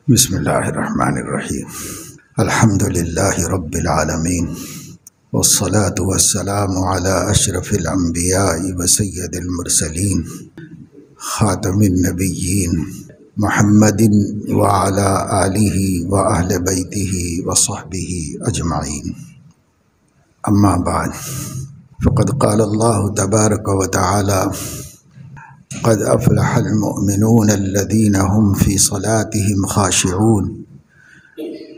بسم اللہ الرحمن الرحیم الحمد للہ رب العالمین والصلاة والسلام علی اشرف الانبیاء وسید المرسلین خاتم النبیین محمد وعلی آلہ واہل بیتہ وصحبہ اجمعین اما بعد فقد قال اللہ تبارک وتعالی قد افلح المؤمنون الذين هم في صلاتهم خاشعون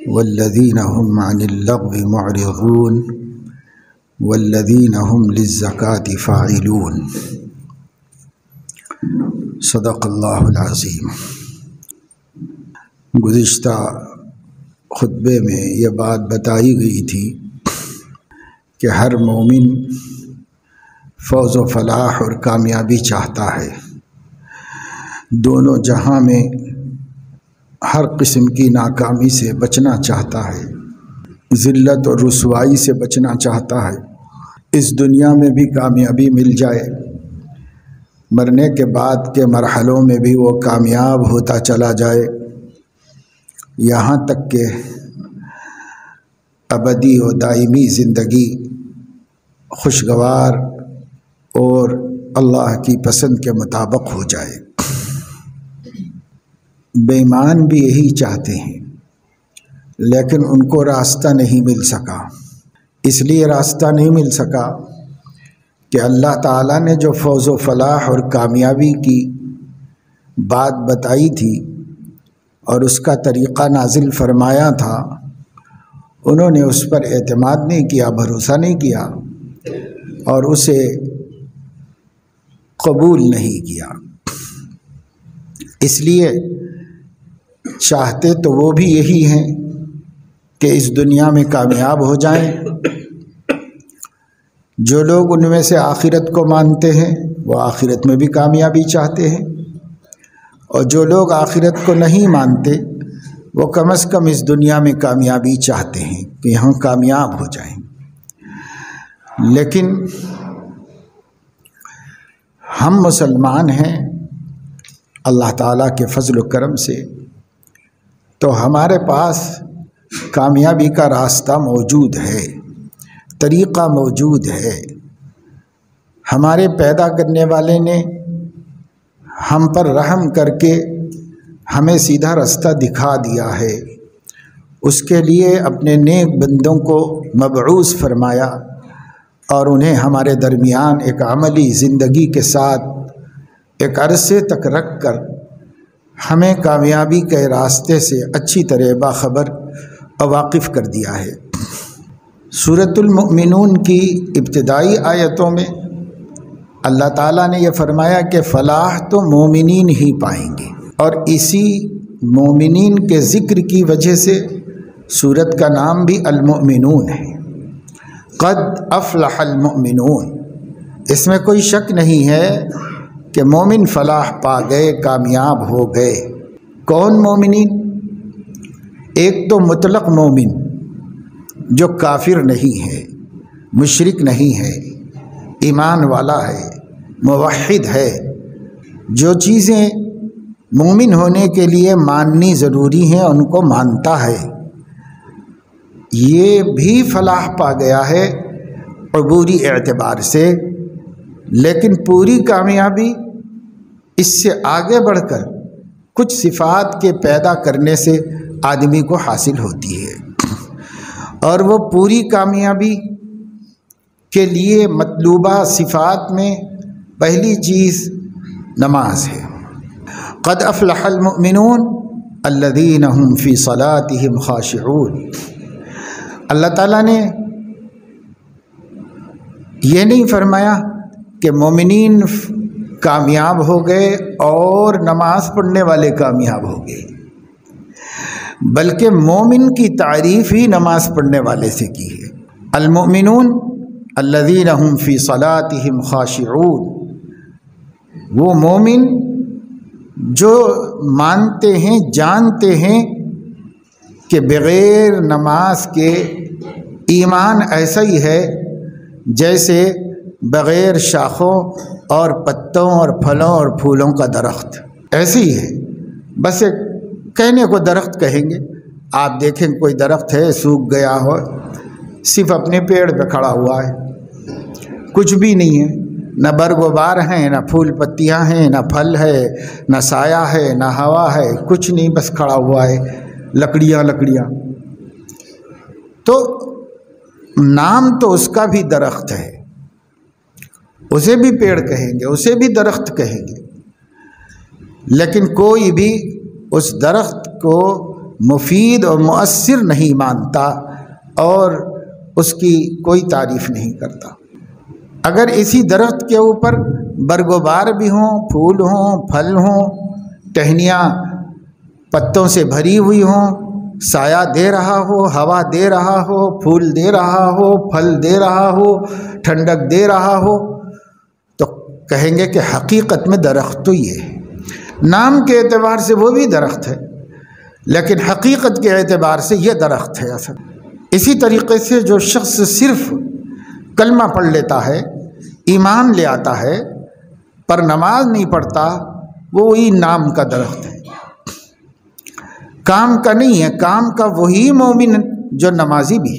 والذين هم عن اللغو معرضون والذين هم للزكاة فاعلون صدق اللہ العظیم۔ گزشتہ خطبے میں یہ بات بتائی گئی تھی کہ ہر مومن فوز و فلاح اور کامیابی چاہتا ہے، دونوں جہاں میں ہر قسم کی ناکامی سے بچنا چاہتا ہے، ذلت اور رسوائی سے بچنا چاہتا ہے، اس دنیا میں بھی کامیابی مل جائے، مرنے کے بعد کے مرحلوں میں بھی وہ کامیاب ہوتا چلا جائے، یہاں تک کہ ابدی و دائمی زندگی خوشگوار اور اللہ کی پسند کے مطابق ہو جائے۔ بے ایمان بھی یہی چاہتے ہیں، لیکن ان کو راستہ نہیں مل سکا۔ اس لیے راستہ نہیں مل سکا کہ اللہ تعالیٰ نے جو فوز و فلاح اور کامیابی کی بات بتائی تھی اور اس کا طریقہ نازل فرمایا تھا، انہوں نے اس پر اعتماد نہیں کیا، بھروسہ نہیں کیا اور اسے قبول نہیں کیا۔ اس لیے چاہتے تو وہ بھی یہی ہیں کہ اس دنیا میں کامیاب ہو جائیں۔ جو لوگ ان میں سے آخرت کو مانتے ہیں وہ آخرت میں بھی کامیابی چاہتے ہیں، اور جو لوگ آخرت کو نہیں مانتے وہ کم از کم اس دنیا میں کامیابی چاہتے ہیں کہ یہاں کامیاب ہو جائیں۔ لیکن ہم مسلمان ہیں اللہ تعالیٰ کے فضل و کرم سے، تو ہمارے پاس کامیابی کا راستہ موجود ہے، طریقہ موجود ہے۔ ہمارے پیدا کرنے والے نے ہم پر رحم کر کے ہمیں سیدھا راستہ دکھا دیا ہے، اس کے لیے اپنے نیک بندوں کو مبعوث فرمایا اور انہیں ہمارے درمیان ایک عملی زندگی کے ساتھ ایک عرصے تک رکھ کر ہمیں کامیابی کے راستے سے اچھی طرح باخبر اور واقف کر دیا ہے۔ سورۃ المؤمنون کی ابتدائی آیتوں میں اللہ تعالیٰ نے یہ فرمایا کہ فلاح تو مومنین ہی پائیں گے، اور اسی مومنین کے ذکر کی وجہ سے سورت کا نام بھی المؤمنون ہے۔ قد افلح المؤمنون، اس میں کوئی شک نہیں ہے کہ مومن فلاح پا گئے، کامیاب ہو گئے۔ کون مومنین؟ ایک تو مطلق مومن جو کافر نہیں ہے، مشرک نہیں ہے، ایمان والا ہے، موحد ہے، جو چیزیں مومن ہونے کے لیے ماننی ضروری ہیں ان کو مانتا ہے، یہ بھی فلاح پا گیا ہے عبوری اعتبار سے۔ لیکن پوری کامیابی اس سے آگے بڑھ کر کچھ صفات کے پیدا کرنے سے آدمی کو حاصل ہوتی ہے، اور وہ پوری کامیابی کے لیے مطلوبہ صفات میں پہلی چیز نماز ہے۔ قد افلح المؤمنون الذین هم فی صلاتهم خاشعون۔ اللہ تعالیٰ نے یہ نہیں فرمایا کہ مومنین کامیاب ہو گئے اور نماز پڑھنے والے کامیاب ہو گئے، بلکہ مومن کی تعریف ہی نماز پڑھنے والے سے کی ہے۔ المؤمنون الذین هم فی صلاتهم خاشعون، وہ مومن جو مانتے ہیں، جانتے ہیں کہ بغیر نماز کے ایمان ایسا ہی ہے جیسے بغیر شاخوں اور پتوں اور پھلوں اور پھولوں کا درخت، ایسے ہی ہے، بس ایک کہنے کو درخت کہیں گے. آپ دیکھیں کوئی درخت ہے سوکھ گیا ہو، صرف اپنے پیڑ پہ کھڑا ہوا ہے، کچھ بھی نہیں ہے، نہ برگ و بار ہیں، نہ پھول پتیاں ہیں، نہ پھل ہے، نہ سایہ ہے، نہ ہوا ہے، کچھ نہیں، بس کھڑا ہوا ہے، لکڑیاں لکڑیاں. تو نام تو اس کا بھی درخت ہے، اسے بھی پیڑ کہیں گے، اسے بھی درخت کہیں گے، لیکن کوئی بھی اس درخت کو مفید اور مؤثر نہیں مانتا اور اس کی کوئی تعریف نہیں کرتا. اگر اسی درخت کے اوپر برگ و بار بھی ہوں، پھول ہوں، پھل ہوں، ٹہنیاں پتوں سے بھری ہوئی ہوں، سایہ دے رہا ہو، ہوا دے رہا ہو، پھول دے رہا ہو، پھل دے رہا ہو، ٹھنڈک دے رہا ہو، تو کہیں گے کہ حقیقت میں درخت تو یہ ہے. نام کے اعتبار سے وہ بھی درخت ہے، لیکن حقیقت کے اعتبار سے یہ درخت ہے اصل. اسی طریقے سے جو شخص صرف کلمہ پڑھ لیتا ہے، ایمان لے آتا ہے، پر نماز نہیں پڑھتا، وہ وہی نام کا درخت ہے، کام کا نہیں ہے. کام کا وہی مومن جو نمازی بھی،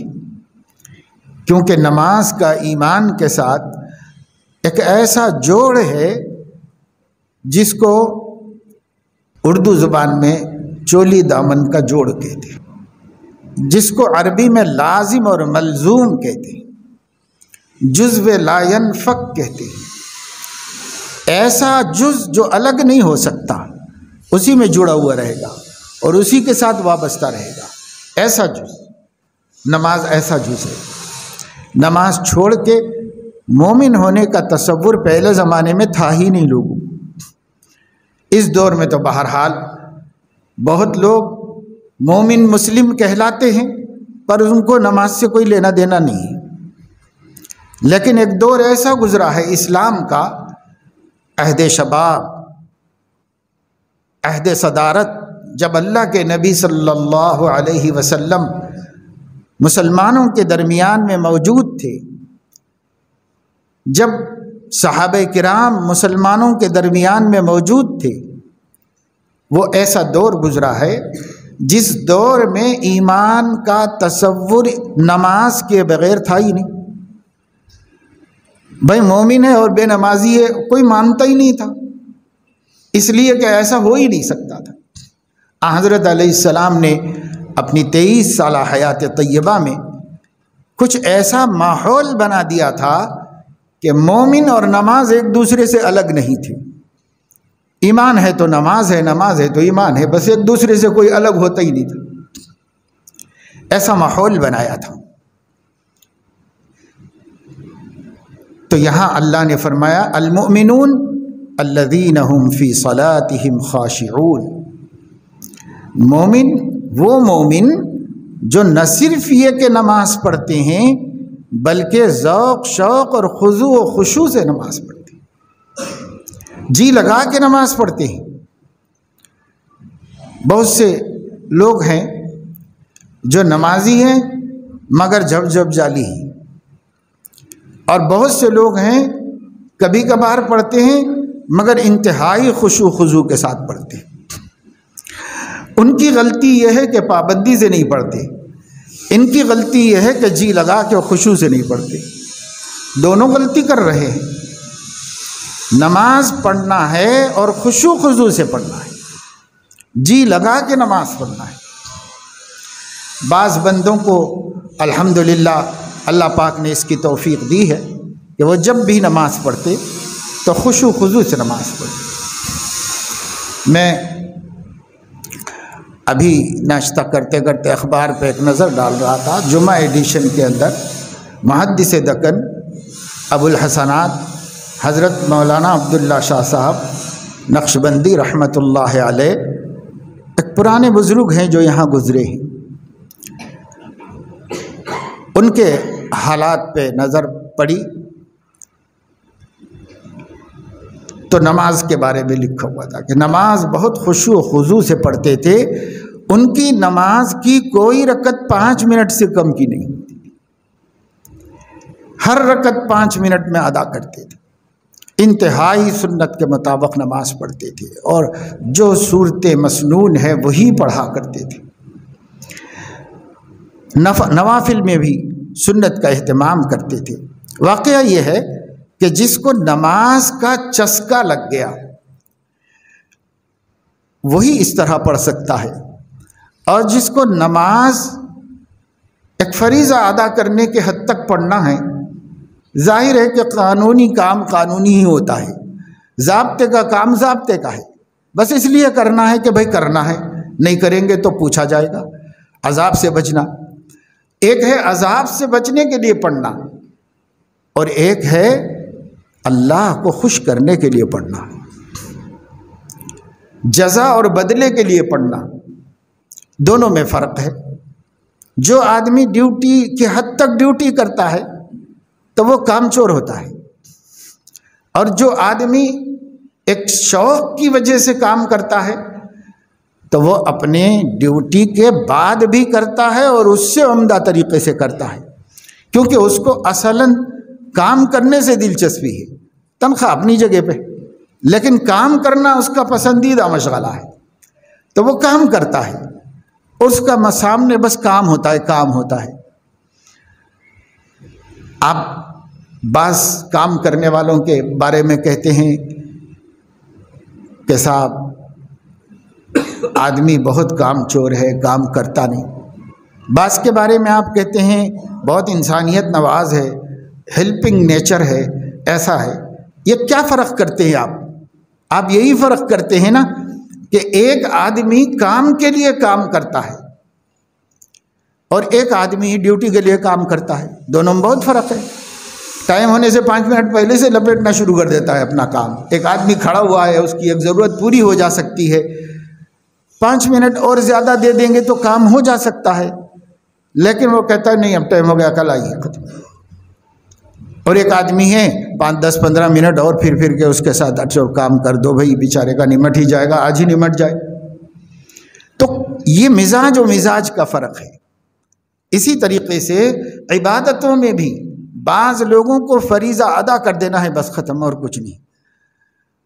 کیونکہ نماز کا ایمان کے ساتھ ایک ایسا جوڑ ہے جس کو اردو زبان میں چولی دامن کا جوڑ کہتے ہیں، جس کو عربی میں لازم اور ملزوم کہتے ہیں، جزو لا ينفک کہتے ہیں. ایسا جز جو الگ نہیں ہو سکتا، اسی میں جڑا ہوا رہے گا اور اسی کے ساتھ وابستہ رہے گا، ایسا جز. نماز ایسا جز ہے. نماز چھوڑ کے مومن ہونے کا تصور پہلے زمانے میں تھا ہی نہیں لوگوں. اس دور میں تو بہرحال بہت لوگ مومن مسلم کہلاتے ہیں، پر ان کو نماز سے کوئی لینا دینا نہیں ہے. لیکن ایک دور ایسا گزرا ہے اسلام کا، عہد شباب، عہد صدارت، جب اللہ کے نبی صلی اللہ علیہ وسلم مسلمانوں کے درمیان میں موجود تھے، جب صحابہ کرام مسلمانوں کے درمیان میں موجود تھے، وہ ایسا دور گزرا ہے جس دور میں ایمان کا تصور نماز کے بغیر تھا ہی نہیں. بھائی مومن ہے اور بے نمازی ہے کوئی مانتا ہی نہیں تھا، اس لیے کہ ایسا ہو ہی نہیں سکتا تھا. حضرت علیہ السلام نے اپنی 23 سالہ حیات طیبہ میں کچھ ایسا ماحول بنا دیا تھا کہ مومن اور نماز ایک دوسرے سے الگ نہیں تھے. ایمان ہے تو نماز ہے، نماز ہے تو ایمان ہے، بس ایک دوسرے سے کوئی الگ ہوتا ہی نہیں تھا. ایسا ماحول بنایا تھا. تو یہاں اللہ نے فرمایا المؤمنون الذین هم فی صلاتهم خاشعون. مومن وہ مومن جو نہ صرف یہ کہ نماز پڑھتے ہیں بلکہ ذوق شوق اور خضوع و خشوع سے نماز پڑھتے ہیں، جی لگا کے نماز پڑھتے ہیں. بہت سے لوگ ہیں جو نمازی ہیں مگر جب جالی ہیں، اور بہت سے لوگ ہیں کبھی کبھار پڑھتے ہیں مگر انتہائی خشوع خضوع کے ساتھ پڑھتے ہیں. ان کی غلطی یہ ہے کہ پابندی سے نہیں پڑھتے، ان کی غلطی یہ ہے کہ جی لگا کے خشوع سے نہیں پڑھتے. دونوں غلطی کر رہے ہیں. نماز پڑھنا ہے اور خشوع خضوع سے پڑھنا ہے، جی لگا کے نماز پڑھنا ہے. بعض بندوں کو الحمدللہ اللہ پاک نے اس کی توفیق دی ہے کہ وہ جب بھی نماز پڑھتے تو خشوع خضوع سے نماز پڑھتے. میں ابھی ناشتہ کرتے کرتے اخبار پہ ایک نظر ڈال رہا تھا. جمعہ ایڈیشن کے اندر محدث دکن ابو الحسنات حضرت مولانا عبداللہ شاہ صاحب نقشبندی رحمۃ اللہ علیہ، ایک پرانے بزرگ ہیں جو یہاں گزرے ہیں، ان کے حالات پہ نظر پڑی تو نماز کے بارے میں لکھا ہوا تھا کہ نماز بہت خشوع و خضوع سے پڑھتے تھے. ان کی نماز کی کوئی رکعت 5 منٹ سے کم کی نہیں ہوتی، ہر رکعت 5 منٹ میں ادا کرتے تھے. انتہائی سنت کے مطابق نماز پڑھتے تھے اور جو صورت مسنون ہے وہی پڑھا کرتے تھے۔ نوافل میں بھی سنت کا اہتمام کرتے تھے۔ واقعہ یہ ہے کہ جس کو نماز کا چسکا لگ گیا وہی اس طرح پڑھ سکتا ہے، اور جس کو نماز ایک فریضہ ادا کرنے کے حد تک پڑھنا ہے، ظاہر ہے کہ قانونی کام قانونی ہی ہوتا ہے، ضابطے کا کام ضابطے کا ہے، بس اس لیے کرنا ہے کہ بھائی کرنا ہے، نہیں کریں گے تو پوچھا جائے گا۔ عذاب سے بچنا ایک ہے، عذاب سے بچنے کے لیے پڑھنا، اور ایک ہے اللہ کو خوش کرنے کے لیے پڑھنا، جزا اور بدلے کے لیے پڑھنا، دونوں میں فرق ہے۔ جو آدمی ڈیوٹی کے حد تک ڈیوٹی کرتا ہے تو وہ کام چور ہوتا ہے، اور جو آدمی ایک شوق کی وجہ سے کام کرتا ہے تو وہ اپنے ڈیوٹی کے بعد بھی کرتا ہے اور اس سے عمدہ طریقے سے کرتا ہے، کیونکہ اس کو اصلاً کام کرنے سے دلچسپی ہے، تنخواہ اپنی جگہ پہ، لیکن کام کرنا اس کا پسندیدہ مشغلہ ہے، تو وہ کام کرتا ہے، اس کا سامنے بس کام ہوتا ہے، کام ہوتا ہے۔ آپ بعض کام کرنے والوں کے بارے میں کہتے ہیں کہ صاحب آدمی بہت کام چور ہے، کام کرتا نہیں۔ بعض کے بارے میں آپ کہتے ہیں بہت انسانیت نواز ہے، ہیلپنگ نیچر ہے، ایسا ہے۔ یہ کیا فرق کرتے ہیں آپ یہی فرق کرتے ہیں نا کہ ایک آدمی کام کے لیے کام کرتا ہے اور ایک آدمی ڈیوٹی کے لیے کام کرتا ہے، دونوں میں بہت فرق ہے۔ ٹائم ہونے سے 5 منٹ پہلے سے لپیٹنا شروع کر دیتا ہے اپنا کام۔ ایک آدمی کھڑا ہوا ہے، اس کی ایک ضرورت پوری ہو جا سکتی ہے، 5 منٹ اور زیادہ دے دیں گے تو کام ہو جا سکتا ہے، لیکن وہ کہتا ہے نہیں اب ٹائم ہو گیا، کل آئیے، ختم۔ اور ایک آدمی ہے 5-10-15 منٹ اور پھر کے اس کے ساتھ اچھا کام کر دو بھائی، بیچارے کا نمٹ ہی جائے گا، آج ہی نمٹ جائے۔ تو یہ مزاج و مزاج کا فرق ہے۔ اسی طریقے سے عبادتوں میں بھی بعض لوگوں کو فریضہ ادا کر دینا ہے، بس ختم، اور کچھ نہیں،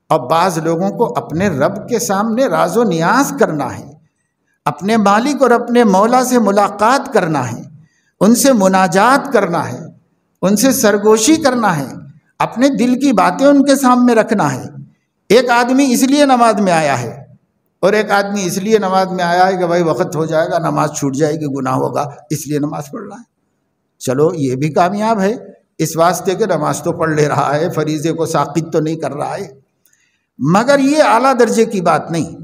اور بعض لوگوں کو اپنے رب کے سامنے راز و نیاز کرنا ہے، اپنے مالک اور اپنے مولا سے ملاقات کرنا ہے، ان سے مناجات کرنا ہے، ان سے سرگوشی کرنا ہے، اپنے دل کی باتیں ان کے سامنے رکھنا ہے۔ ایک آدمی اس لیے نماز میں آیا ہے اور ایک آدمی اس لیے نماز میں آیا ہے کہ بھائی وقت ہو جائے گا، نماز چھوٹ جائے گی، گناہ ہوگا، اس لیے نماز پڑھ رہا ہے۔ چلو یہ بھی کامیاب ہے اس واسطے کہ نماز تو پڑھ لے رہا ہے، فریضے کو ساقط تو نہیں کر رہا ہے، مگر یہ اعلیٰ درجے کی بات نہیں۔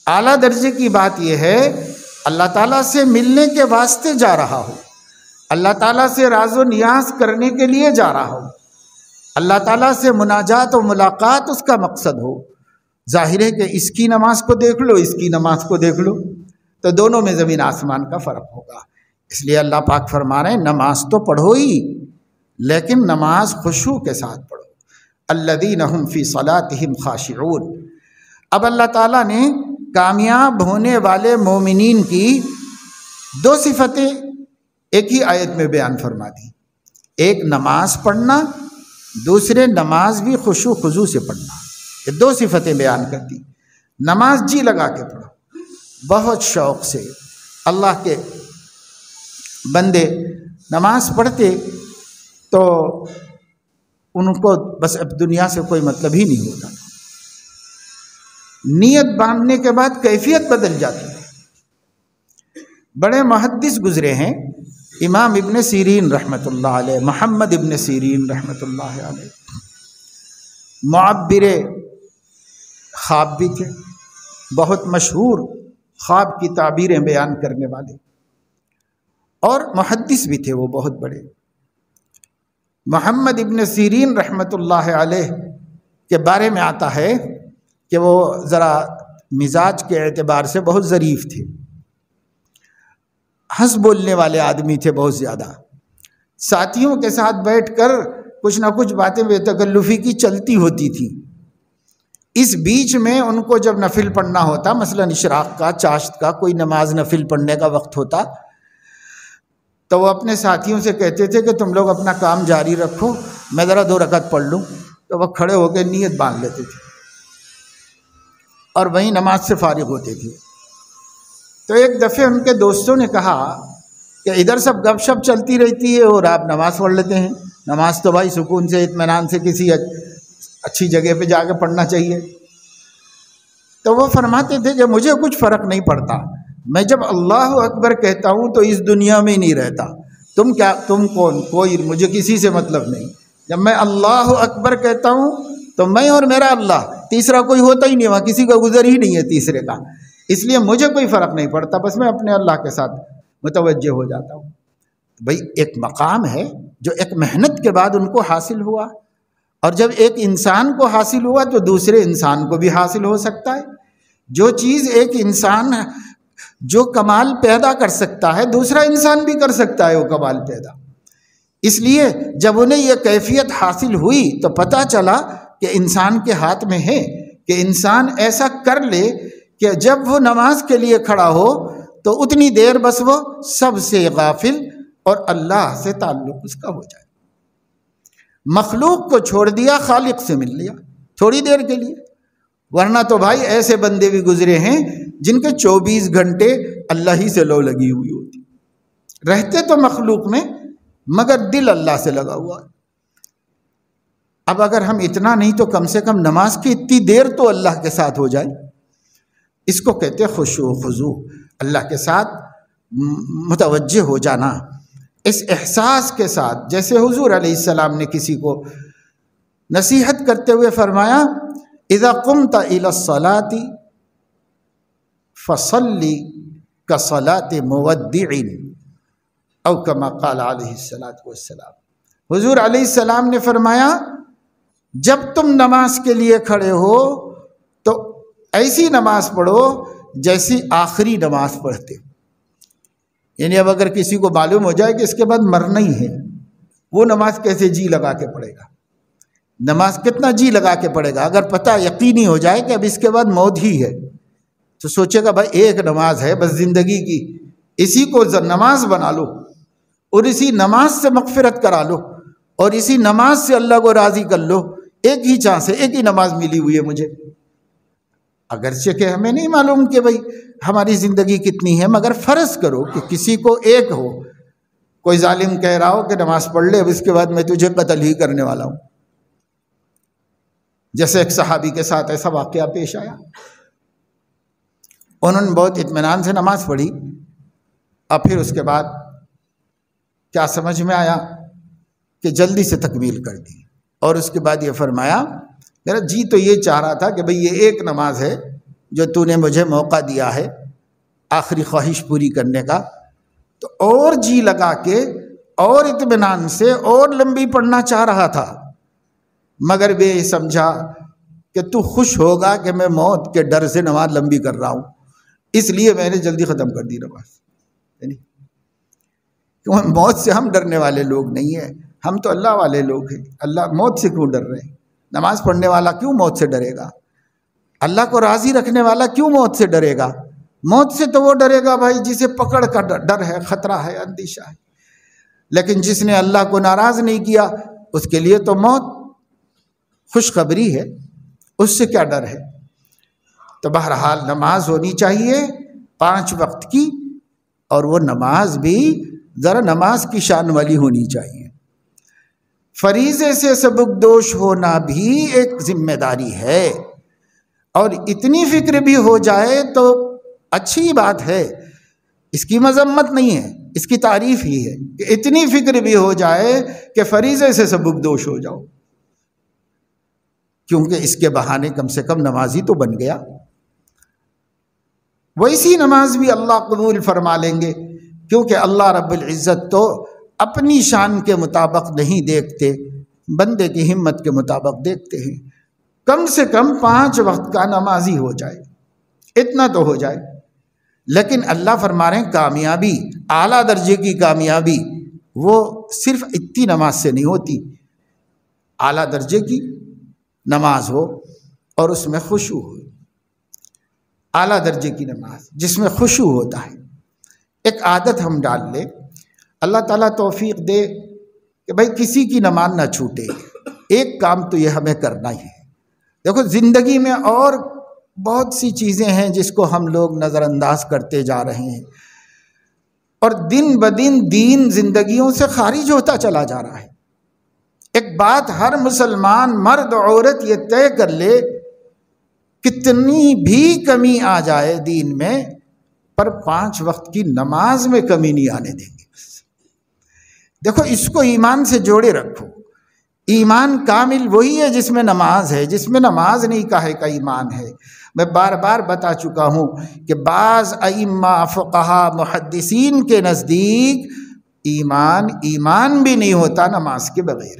اعلیٰ درجے کی بات یہ ہے اللہ تعالیٰ سے ملنے کے واسطے جا رہا ہو، اللہ تعالیٰ سے راز و نیاز کرنے کے لیے جا رہا ہو، اللہ تعالیٰ سے مناجات و ملاقات اس کا مقصد ہو۔ ظاہر ہے کہ اس کی نماز کو دیکھ لو، اس کی نماز کو دیکھ لو، تو دونوں میں زمین آسمان کا فرق ہوگا۔ اس لیے اللہ پاک فرما رہے ہیں نماز تو پڑھو ہی، لیکن نماز خشوع کے ساتھ پڑھو۔ الذین هم فی صلاتہم خاشعون۔ اب اللہ تعالیٰ نے کامیاب ہونے والے مومنین کی 2 صفتیں ایک ہی آیت میں بیان فرما دی، ایک نماز پڑھنا، دوسرے نماز بھی خشوع خضوع سے پڑھنا۔ یہ 2 صفتیں بیان کر دی۔ نماز جی لگا کے پڑھو، بہت شوق سے۔ اللہ کے بندے نماز پڑھتے تو ان کو بس اب دنیا سے کوئی مطلب ہی نہیں ہوتا، نیت باندھنے کے بعد کیفیت بدل جاتی ہے۔ بڑے محدث گزرے ہیں، امام ابن سیرین رحمۃ اللہ علیہ، محمد ابن سیرین رحمۃ اللہ علیہ، معبر خواب بھی تھے، بہت مشہور خواب کی تعبیریں بیان کرنے والے، اور محدث بھی تھے وہ بہت بڑے۔ محمد ابن سیرین رحمۃ اللہ علیہ کے بارے میں آتا ہے کہ وہ ذرا مزاج کے اعتبار سے بہت ظریف تھے، ہنس بولنے والے آدمی تھے بہت زیادہ، ساتھیوں کے ساتھ بیٹھ کر کچھ نہ کچھ باتیں بے تکلفی کی چلتی ہوتی تھی۔ اس بیچ میں ان کو جب نفل پڑھنا ہوتا، مثلا اشراق کا، چاشت کا، کوئی نماز نفل پڑھنے کا وقت ہوتا، تو وہ اپنے ساتھیوں سے کہتے تھے کہ تم لوگ اپنا کام جاری رکھو، میں ذرا 2 رکعت پڑھ لوں۔ تو وہ کھڑے ہو کے نیت باندھ لیتے تھے اور وہیں نماز سے فارغ ہوتے تھے۔ تو ایک دفعہ ان کے دوستوں نے کہا کہ ادھر سب گپ شپ چلتی رہتی ہے اور آپ نماز پڑھ لیتے ہیں، نماز تو بھائی سکون سے اطمینان سے کسی اچھی جگہ پہ جا کے پڑھنا چاہیے۔ تو وہ فرماتے تھے کہ مجھے کچھ فرق نہیں پڑتا، میں جب اللہ اکبر کہتا ہوں تو اس دنیا میں ہی نہیں رہتا، تم کون، کوئی مجھے کسی سے مطلب نہیں، جب میں اللہ اکبر کہتا ہوں تو میں اور میرا اللہ، تیسرا کوئی ہوتا ہی نہیں، وہاں کسی کا گزر ہی نہیں ہے تیسرے کا، اس لیے مجھے کوئی فرق نہیں پڑتا، بس میں اپنے اللہ کے ساتھ متوجہ ہو جاتا ہوں۔ بھئی ایک مقام ہے جو ایک محنت کے بعد ان کو حاصل ہوا، اور جب ایک انسان کو حاصل ہوا تو دوسرے انسان کو بھی حاصل ہو سکتا ہے۔ جو چیز ایک انسان جو کمال پیدا کر سکتا ہے دوسرا انسان بھی کر سکتا ہے وہ کمال پیدا۔ اس لیے جب انہیں یہ کیفیت حاصل ہوئی تو پتہ چلا کہ انسان کے ہاتھ میں ہے کہ انسان ایسا کر لے کہ جب وہ نماز کے لیے کھڑا ہو تو اتنی دیر بس وہ سب سے غافل اور اللہ سے تعلق اس کا ہو جائے، مخلوق کو چھوڑ دیا، خالق سے مل لیا تھوڑی دیر کے لیے۔ ورنہ تو بھائی ایسے بندے بھی گزرے ہیں جن کے 24 گھنٹے اللہ ہی سے لو لگی ہوئی ہوتی، رہتے تو مخلوق میں مگر دل اللہ سے لگا ہوا۔ اب اگر ہم اتنا نہیں تو کم سے کم نماز کی اتنی دیر تو اللہ کے ساتھ ہو جائے، اس کو کہتے خشوع و خضوع، اللہ کے ساتھ متوجہ ہو جانا، اس احساس کے ساتھ۔ جیسے حضور علیہ السلام نے کسی کو نصیحت کرتے ہوئے فرمایا اذا قمت الى الصلاة فصلی كصلاة مودع او كما قال علیہ السلام۔ حضور علیہ السلام نے فرمایا جب تم نماز کے لیے کھڑے ہو تو ایسی نماز پڑھو جیسی آخری نماز پڑھتے ہو، یعنی اب اگر کسی کو معلوم ہو جائے کہ اس کے بعد مرنا ہی ہے، وہ نماز کیسے جی لگا کے پڑھے گا؟ نماز کتنا جی لگا کے پڑھے گا؟ اگر پتہ یقینی ہو جائے کہ اب اس کے بعد موت ہی ہے تو سوچے گا بھائی ایک نماز ہے بس زندگی کی، اسی کو نماز بنا لو اور اسی نماز سے مغفرت کرا لو اور اسی نماز سے اللہ کو راضی کر لو، ایک ہی چانس ہے، ایک ہی نماز ملی ہوئی ہے مجھے۔ اگرچہ کہ ہمیں نہیں معلوم کہ بھئی ہماری زندگی کتنی ہے، مگر فرض کرو کہ کسی کو ایک ہو، کوئی ظالم کہہ رہا ہو کہ نماز پڑھ لے اب اس کے بعد میں تجھے قتل ہی کرنے والا ہوں، جیسے ایک صحابی کے ساتھ ایسا واقعہ پیش آیا، انہوں نے بہت اطمینان سے نماز پڑھی، اور پھر اس کے بعد کیا سمجھ میں آیا کہ جلدی سے تکمیل کر دی، اور اس کے بعد یہ فرمایا میرا جی تو یہ چاہ رہا تھا کہ بھئی یہ ایک نماز ہے جو تو نے مجھے موقع دیا ہے آخری خواہش پوری کرنے کا، تو اور جی لگا کے اور اطمینان سے اور لمبی پڑھنا چاہ رہا تھا، مگر میں یہ سمجھا کہ تو خوش ہوگا کہ میں موت کے ڈر سے نماز لمبی کر رہا ہوں، اس لیے میں نے جلدی ختم کر دی نماز۔ یعنی موت سے ہم ڈرنے والے لوگ نہیں ہیں، ہم تو اللہ والے لوگ ہیں۔ اللہ موت سے کیوں ڈر رہے ہیں؟ نماز پڑھنے والا کیوں موت سے ڈرے گا؟ اللہ کو راضی رکھنے والا کیوں موت سے ڈرے گا؟ موت سے تو وہ ڈرے گا بھائی جسے پکڑ کا ڈر ہے، خطرہ ہے، اندیشہ ہے، لیکن جس نے اللہ کو ناراض نہیں کیا اس کے لیے تو موت خوشخبری ہے، اس سے کیا ڈر ہے؟ تو بہرحال نماز ہونی چاہیے 5 وقت کی، اور وہ نماز بھی ذرا نماز کی شان والی ہونی چاہیے۔ فریضے سے سبکدوش ہونا بھی ایک ذمہ داری ہے، اور اتنی فکر بھی ہو جائے تو اچھی بات ہے، اس کی مذمت نہیں ہے، اس کی تعریف ہی ہے کہ اتنی فکر بھی ہو جائے کہ فریضے سے سبکدوش ہو جاؤ، کیونکہ اس کے بہانے کم سے کم نمازی تو بن گیا۔ ویسی نماز بھی اللہ قبول فرما لیں گے، کیونکہ اللہ رب العزت تو اپنی شان کے مطابق نہیں دیکھتے، بندے کی ہمت کے مطابق دیکھتے ہیں۔ کم سے کم 5 وقت کا نمازی ہو جائے، اتنا تو ہو جائے، لیکن اللہ فرما رہے ہیں کامیابی، اعلیٰ درجے کی کامیابی وہ صرف اتنی نماز سے نہیں ہوتی، اعلیٰ درجے کی نماز ہو اور اس میں خشوع ہو، اعلیٰ درجے کی نماز جس میں خشوع ہوتا ہے۔ ایک عادت ہم ڈال لیں، اللہ تعالیٰ توفیق دے کہ بھائی کسی کی نماز نہ چھوٹے، ایک کام تو یہ ہمیں کرنا ہی ہے۔ دیکھو زندگی میں اور بہت سی چیزیں ہیں جس کو ہم لوگ نظر انداز کرتے جا رہے ہیں، اور دن بدن دین زندگیوں سے خارج ہوتا چلا جا رہا ہے۔ ایک بات ہر مسلمان مرد عورت یہ طے کر لے، کتنی بھی کمی آ جائے دین میں، پر 5 وقت کی نماز میں کمی نہیں آنے دیں گے۔ دیکھو اس کو ایمان سے جوڑے رکھو۔ ایمان کامل وہی ہے جس میں نماز ہے، جس میں نماز نہیں کہے کا ایمان ہے۔ میں بار بار بتا چکا ہوں کہ بعض ائمہ فقہا محدثین کے نزدیک ایمان بھی نہیں ہوتا نماز کے بغیر۔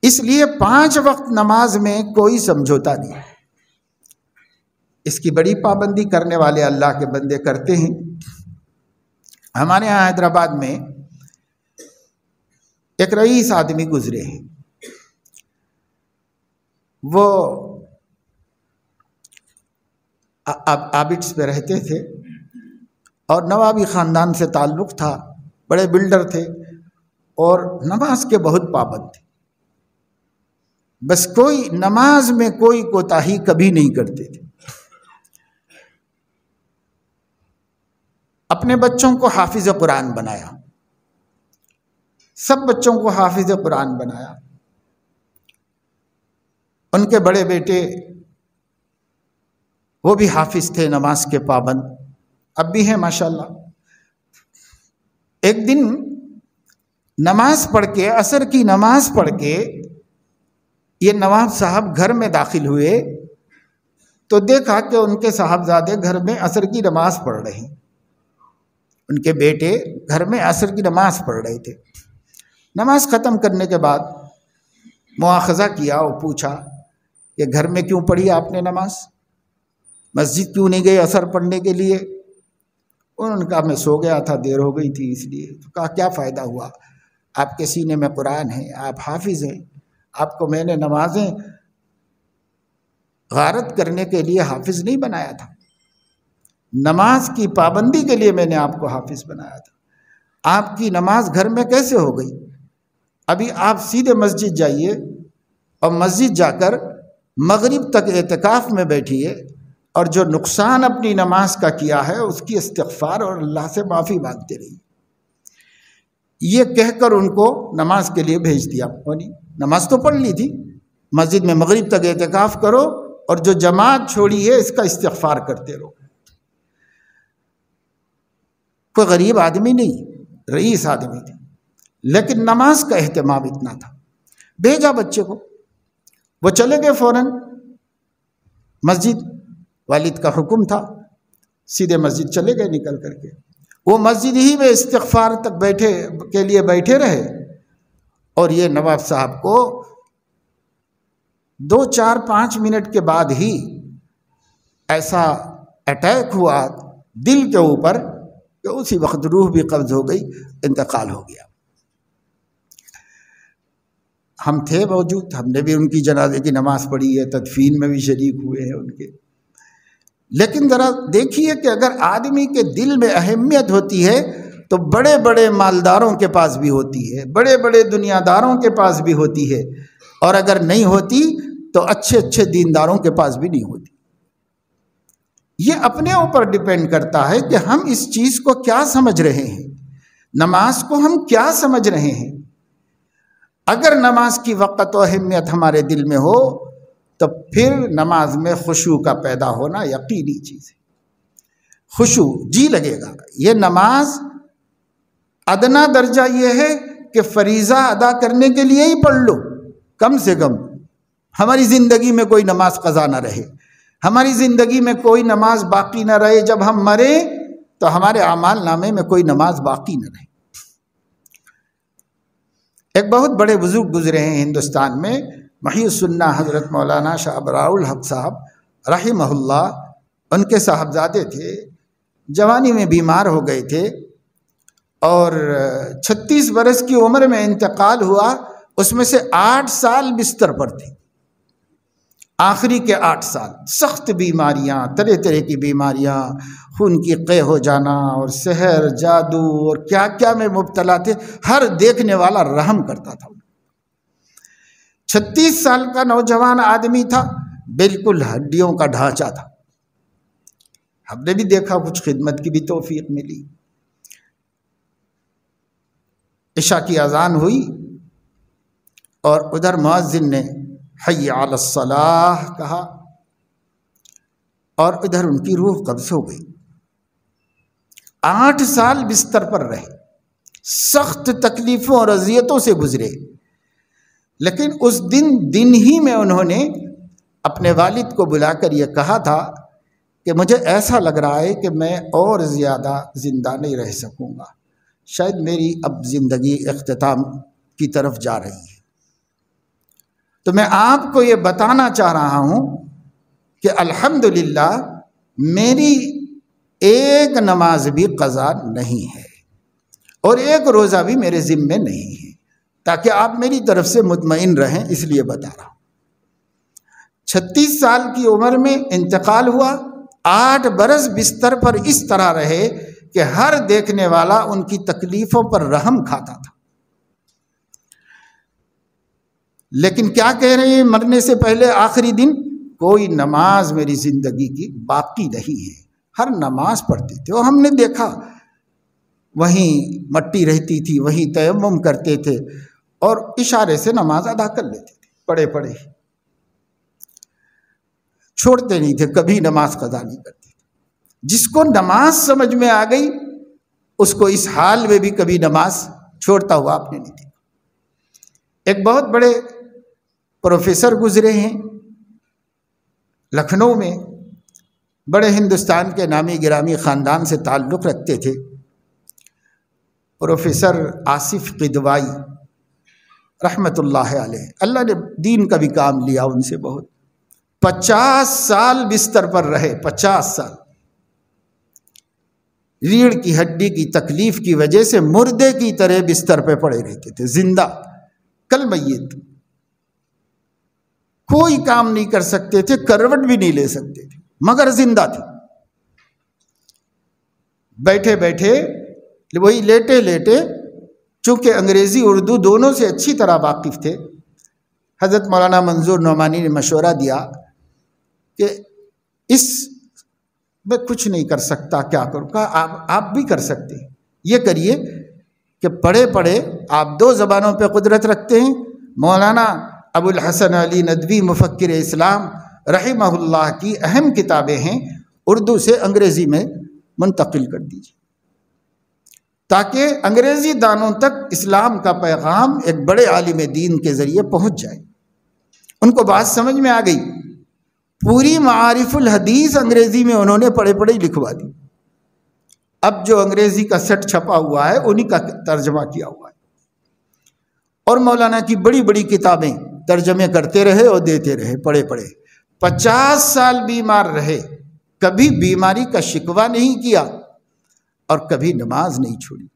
اس لیے 5 وقت نماز میں کوئی سمجھوتا نہیں۔ اس کی بڑی پابندی کرنے والے اللہ کے بندے کرتے ہیں۔ ہمارے یہاں حیدرآباد میں ایک رئیس آدمی گزرے ہیں، وہ آبٹس پہ رہتے تھے اور نوابی خاندان سے تعلق تھا، بڑے بلڈر تھے اور نماز کے بہت پابند تھے۔ بس کوئی نماز میں کوئی کوتاہی کبھی نہیں کرتے تھے۔ اپنے بچوں کو حافظ قرآن بنایا، سب بچوں کو حافظ قرآن بنایا۔ ان کے بڑے بیٹے وہ بھی حافظ تھے، نماز کے پابند، اب بھی ہیں ماشاءاللہ۔ ایک دن نماز پڑھ کے، عصر کی نماز پڑھ کے یہ نواب صاحب گھر میں داخل ہوئے تو دیکھا کہ ان کے صاحبزادے گھر میں عصر کی نماز پڑھ رہے ہیں۔ ان کے بیٹے گھر میں عصر کی نماز پڑھ رہے تھے۔ نماز ختم کرنے کے بعد مواخذہ کیا اور پوچھا کہ گھر میں کیوں پڑھی آپ نے نماز، مسجد کیوں نہیں گئے عصر پڑھنے کے لیے؟ انہوں نے کہا میں سو گیا تھا، دیر ہو گئی تھی اس لیے۔ تو کہا کیا فائدہ ہوا، آپ کے سینے میں قرآن ہے، آپ حافظ ہیں، آپ کو میں نے نمازیں غارت کرنے کے لیے حافظ نہیں بنایا تھا، نماز کی پابندی کے لیے میں نے آپ کو حافظ بنایا تھا۔ آپ کی نماز گھر میں کیسے ہو گئی؟ ابھی آپ سیدھے مسجد جائیے اور مسجد جا کر مغرب تک اعتکاف میں بیٹھیے اور جو نقصان اپنی نماز کا کیا ہے اس کی استغفار اور اللہ سے معافی مانگتے رہیے۔ یہ کہہ کر ان کو نماز کے لیے بھیج دیا۔ نماز تو پڑھ لی تھی، مسجد میں مغرب تک اعتکاف کرو اور جو جماعت چھوڑی ہے اس کا استغفار کرتے رہو۔ کوئی غریب آدمی نہیں، رئیس آدمی تھے، لیکن نماز کا اہتمام اتنا تھا۔ بھیجا بچے کو، وہ چلے گئے فوراً مسجد، والد کا حکم تھا، سیدھے مسجد چلے گئے نکل کر کے۔ وہ مسجد ہی میں استغفار تک بیٹھے رہے، اور یہ نواب صاحب کو 2 4 5 منٹ کے بعد ہی ایسا اٹیک ہوا دل کے اوپر کہ اسی وقت روح بھی قبض ہو گئی، انتقال ہو گیا۔ ہم تھے موجود، ہم نے بھی ان کی جنازے کی نماز پڑھی ہے، تدفین میں بھی شریک ہوئے ہیں ان کے۔ لیکن ذرا دیکھیے کہ اگر آدمی کے دل میں اہمیت ہوتی ہے تو بڑے بڑے مالداروں کے پاس بھی ہوتی ہے، بڑے بڑے دنیا داروں کے پاس بھی ہوتی ہے، اور اگر نہیں ہوتی تو اچھے اچھے دینداروں کے پاس بھی نہیں ہوتی۔ یہ اپنے اوپر ڈیپینڈ کرتا ہے کہ ہم اس چیز کو کیا سمجھ رہے ہیں، نماز کو ہم کیا سمجھ رہے ہیں۔ اگر نماز کی وقت و اہمیت ہمارے دل میں ہو تو پھر نماز میں خشوع کا پیدا ہونا یقینی چیز ہے۔ خشوع جی لگے گا۔ یہ نماز ادنا درجہ یہ ہے کہ فریضہ ادا کرنے کے لیے ہی پڑھ لو، کم سے کم ہماری زندگی میں کوئی نماز قضا نہ رہے، ہماری زندگی میں کوئی نماز باقی نہ رہے، جب ہم مریں تو ہمارے اعمال نامے میں کوئی نماز باقی نہ رہے۔ ایک بہت بڑے بزرگ گزرے ہیں ہندوستان میں، محی السنہ حضرت مولانا شاہ ابرار الحق صاحب رحمہ اللہ۔ ان کے صاحبزادے تھے، جوانی میں بیمار ہو گئے تھے اور 36 برس کی عمر میں انتقال ہوا۔ اس میں سے 8 سال بستر پر تھے، آخری کے 8 سال سخت بیماریاں، طرح طرح کی بیماریاں، خون کی قے ہو جانا اور سحر، جادو اور کیا کیا میں مبتلا تھے۔ ہر دیکھنے والا رحم کرتا تھا۔ 36 سال کا نوجوان آدمی تھا، بالکل ہڈیوں کا ڈھانچہ تھا۔ ہم نے بھی دیکھا، کچھ خدمت کی بھی توفیق ملی۔ عشاء کی اذان ہوئی اور ادھر مؤذن نے حی علی الصلاح کہا اور ادھر ان کی روح قبض ہو گئی۔ 8 سال بستر پر رہے، سخت تکلیفوں اور اذیتوں سے گزرے، لیکن اس دن ہی میں انہوں نے اپنے والد کو بلا کر یہ کہا تھا کہ مجھے ایسا لگ رہا ہے کہ میں اور زیادہ زندہ نہیں رہ سکوں گا، شاید میری اب زندگی اختتام کی طرف جا رہی ہے۔ تو میں آپ کو یہ بتانا چاہ رہا ہوں کہ الحمدللہ میری ایک نماز بھی قضا نہیں ہے اور ایک روزہ بھی میرے ذمے نہیں ہے، تاکہ آپ میری طرف سے مطمئن رہیں، اس لیے بتا رہا ہوں۔ 36 سال کی عمر میں انتقال ہوا، 8 برس بستر پر اس طرح رہے کہ ہر دیکھنے والا ان کی تکلیفوں پر رحم کھاتا تھا۔ لیکن کیا کہہ رہے ہیں مرنے سے پہلے آخری دن؟ کوئی نماز میری زندگی کی باقی نہیں ہے، ہر نماز پڑھتے تھے، اور ہم نے دیکھا وہیں مٹی رہتی تھی، وہیں تیمم کرتے تھے اور اشارے سے نماز ادا کر لیتے تھے، پڑھے پڑھے چھوڑتے نہیں تھے، کبھی نماز قضا نہیں کرتے تھے۔ جس کو نماز سمجھ میں آ گئی اس کو اس حال میں بھی کبھی نماز چھوڑتا ہوا آپ نے نہیں دیکھا۔ ایک بہت بڑے پروفیسر گزرے ہیں لکھنؤ میں، بڑے ہندوستان کے نامی گرامی خاندان سے تعلق رکھتے تھے، پروفیسر آصف قدوائی رحمت اللہ علیہ۔ اللہ نے دین کا بھی کام لیا ان سے بہت۔ 50 سال بستر پر رہے، 50 سال ریڑھ کی ہڈی کی تکلیف کی وجہ سے مردے کی طرح بستر پہ پڑے رہتے تھے، زندہ کل میت، کوئی کام نہیں کر سکتے تھے، کروٹ بھی نہیں لے سکتے تھے، مگر زندہ تھے۔ بیٹھے بیٹھے وہی لیٹے لیٹے، چونکہ انگریزی اردو دونوں سے اچھی طرح واقف تھے، حضرت مولانا منظور نعمانی نے مشورہ دیا کہ اس میں کچھ نہیں کر سکتا، کیا کروں؟ کہا آپ بھی کر سکتے ہیں، یہ کریے کہ پڑھے پڑھے آپ 2 زبانوں پہ قدرت رکھتے ہیں، مولانا ابو الحسن علی ندوی مفکر اسلام رحمہ اللہ کی اہم کتابیں ہیں، اردو سے انگریزی میں منتقل کر دیجیے تاکہ انگریزی دانوں تک اسلام کا پیغام ایک بڑے عالم دین کے ذریعے پہنچ جائے۔ ان کو بات سمجھ میں آ گئی، پوری معارف الحدیث انگریزی میں انہوں نے پڑھے پڑھے لکھوا دی۔ اب جو انگریزی کا سیٹ چھپا ہوا ہے انہی کا ترجمہ کیا ہوا ہے، اور مولانا کی بڑی بڑی کتابیں ترجمے کرتے رہے اور دیتے رہے، پڑھے پڑھے 50 سال بیمار رہے، کبھی بیماری کا شکوہ نہیں کیا اور کبھی نماز نہیں چھوڑی۔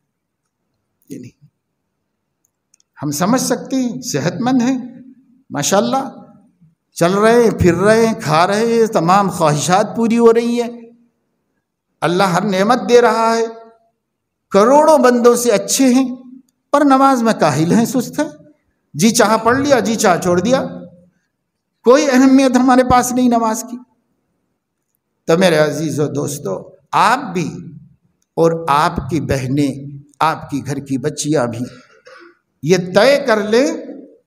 یہ نہیں، ہم سمجھ سکتے ہیں صحت مند ہیں، ماشاءاللہ چل رہے ہیں، پھر رہے ہیں، کھا رہے ہیں، تمام خواہشات پوری ہو رہی ہیں، اللہ ہر نعمت دے رہا ہے، کروڑوں بندوں سے اچھے ہیں، پر نماز میں کاہل ہیں، سست ہیں، جی چاہا پڑھ لیا، جی چاہا چھوڑ دیا، کوئی اہمیت ہمارے پاس نہیں نماز کی۔ تو میرے عزیزو دوستو، آپ بھی اور آپ کی بہنیں، آپ کی گھر کی بچیاں بھی یہ طے کر لیں،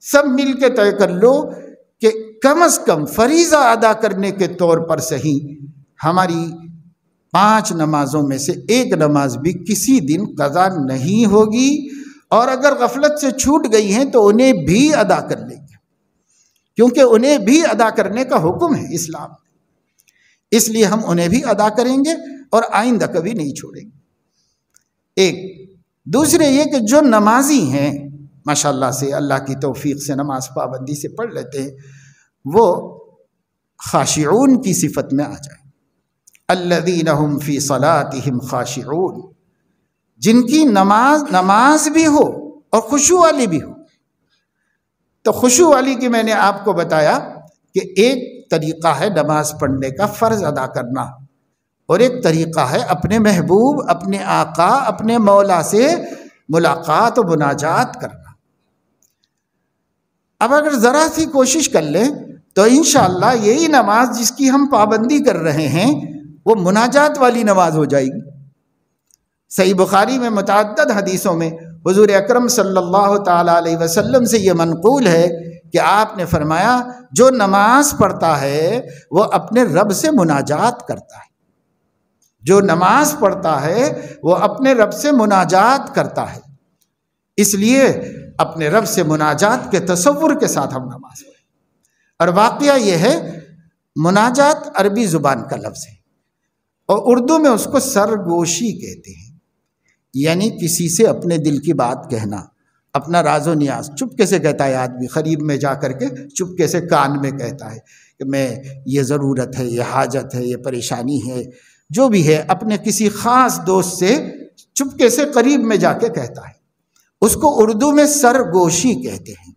سب مل کے طے کر لو کہ کم از کم فریضہ ادا کرنے کے طور پر صحیح ہماری 5 نمازوں میں سے ایک نماز بھی کسی دن قضا نہیں ہوگی، اور اگر غفلت سے چھوٹ گئی ہیں تو انہیں بھی ادا کر لیں گے، کیونکہ انہیں بھی ادا کرنے کا حکم ہے اسلام میں، اس لیے ہم انہیں بھی ادا کریں گے اور آئندہ کبھی نہیں چھوڑیں گے۔ ایک دوسرے یہ کہ جو نمازی ہیں ماشاءاللہ سے، اللہ کی توفیق سے نماز پابندی سے پڑھ لیتے ہیں، وہ خاشعون کی صفت میں آ جائیں، الذین هم فی صلاتهم خاشعون، جن کی نماز بھی ہو اور خشوع والی بھی ہو۔ تو خشوع والی کی میں نے آپ کو بتایا کہ ایک طریقہ ہے نماز پڑھنے کا فرض ادا کرنا، اور ایک طریقہ ہے اپنے محبوب، اپنے آقا، اپنے مولا سے ملاقات و مناجات کرنا۔ اب اگر ذرا سی کوشش کر لیں تو انشاءاللہ یہی نماز جس کی ہم پابندی کر رہے ہیں وہ مناجات والی نماز ہو جائے گی۔ صحیح بخاری میں متعدد حدیثوں میں حضور اکرم صلی اللہ تعالیٰ علیہ وسلم سے یہ منقول ہے کہ آپ نے فرمایا جو نماز پڑھتا ہے وہ اپنے رب سے مناجات کرتا ہے، جو نماز پڑھتا ہے وہ اپنے رب سے مناجات کرتا ہے۔ اس لیے اپنے رب سے مناجات کے تصور کے ساتھ ہم نماز پڑھیں۔ اور واقعہ یہ ہے مناجات عربی زبان کا لفظ ہے اور اردو میں اس کو سرگوشی کہتے ہیں، یعنی کسی سے اپنے دل کی بات کہنا، اپنا راز و نیاز چپکے سے کہتا ہے آدمی، قریب میں جا کر کے چپکے سے کان میں کہتا ہے کہ میں یہ ضرورت ہے، یہ حاجت ہے، یہ پریشانی ہے، جو بھی ہے اپنے کسی خاص دوست سے چپکے سے قریب میں جا کے کہتا ہے، اس کو اردو میں سرگوشی کہتے ہیں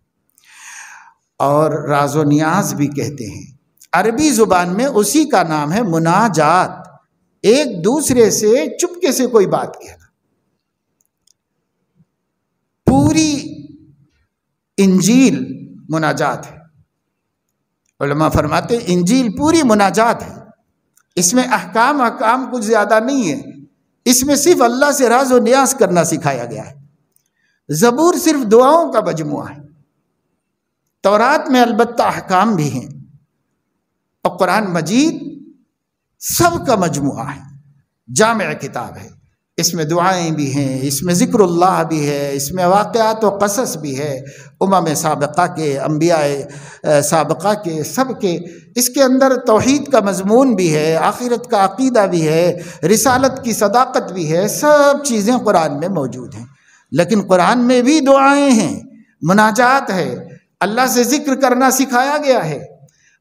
اور راز و نیاز بھی کہتے ہیں۔ عربی زبان میں اسی کا نام ہے مناجات، ایک دوسرے سے چپکے سے کوئی بات کہنا۔ پوری انجیل مناجات ہے، علماء فرماتے ہیں انجیل پوری مناجات ہے، اس میں احکام کچھ زیادہ نہیں ہے، اس میں صرف اللہ سے راز و نیاز کرنا سکھایا گیا ہے۔ زبور صرف دعاؤں کا مجموعہ ہے، تورات میں البتہ احکام بھی ہیں، اور قرآن مجید سب کا مجموعہ ہے، جامع کتاب ہے، اس میں دعائیں بھی ہیں، اس میں ذکر اللہ بھی ہے، اس میں واقعات و قصص بھی ہے، سابقہ کے، انبیاء سابقہ کے، سب کے، اس کے اندر توحید کا مضمون بھی ہے، آخرت کا عقیدہ بھی ہے، رسالت کی صداقت بھی ہے، سب چیزیں قرآن میں موجود ہیں۔ لیکن قرآن میں بھی دعائیں ہیں، مناجات ہے، اللہ سے ذکر کرنا سکھایا گیا ہے،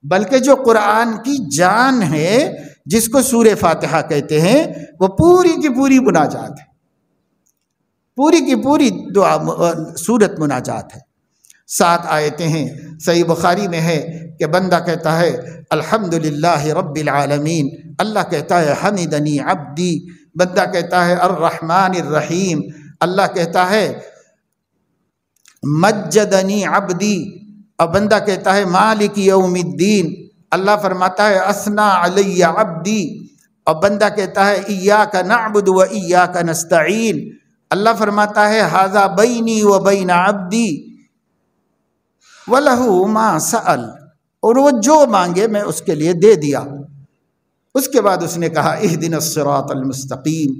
بلکہ جو قرآن کی جان ہے جس کو سورہ فاتحہ کہتے ہیں وہ پوری کی پوری مناجات ہے، پوری کی پوری دعا سورت مناجات ہے۔ 7 آیتیں ہیں، صحیح بخاری میں ہے کہ بندہ کہتا ہے الحمدللہ رب العالمین، اللہ کہتا ہے حمدنی عبدی، بندہ کہتا ہے الرحمن الرحیم، اللہ کہتا ہے مجدنی عبدی، اور بندہ کہتا ہے مالک یوم الدین، اللہ فرماتا ہے اثنا علی عبدی، اور بندہ کہتا ہے ایاک نعبد و ایاک نستعین، اللہ فرماتا ہے ھذا بینی و بین عبدی وَلَهُ مَا سَأَلَ، اور وہ جو مانگے میں اس کے لیے دے دیا۔ اس کے بعد اس نے کہا اہدنا الصراط المستقیم،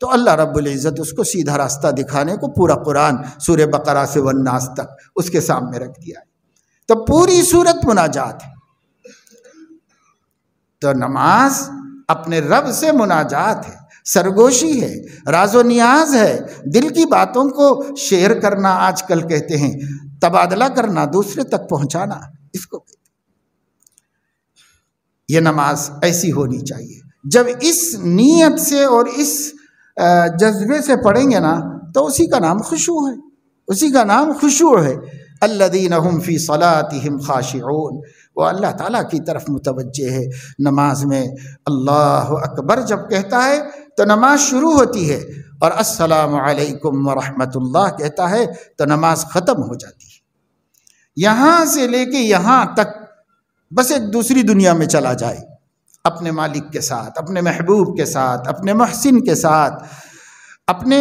تو اللہ رب العزت اس کو سیدھا راستہ دکھانے کو پورا قرآن سورہ بقرہ سے والناس تک اس کے سامنے رکھ دیا ہے۔ تو پوری سورت مناجات ہے۔ تو نماز اپنے رب سے مناجات ہے، سرگوشی ہے، راز و نیاز ہے، دل کی باتوں کو شیئر کرنا آج کل کہتے ہیں، تبادلہ کرنا، دوسرے تک پہنچانا، اس کو کہتے ہیں۔ یہ نماز ایسی ہونی چاہیے۔ جب اس نیت سے اور اس جذبے سے پڑھیں گے نا تو اسی کا نام خشوع ہے، اسی کا نام خشوع ہے۔ الذین هم فی صلاتهم خاشعون، وہ اللہ تعالیٰ کی طرف متوجہ ہے۔ نماز میں اللہ اکبر جب کہتا ہے تو نماز شروع ہوتی ہے، اور السلام علیکم ورحمۃ اللہ کہتا ہے تو نماز ختم ہو جاتی ہے۔ یہاں سے لے کے یہاں تک بس ایک دوسری دنیا میں چلا جائے، اپنے مالک کے ساتھ، اپنے محبوب کے ساتھ، اپنے محسن کے ساتھ، اپنے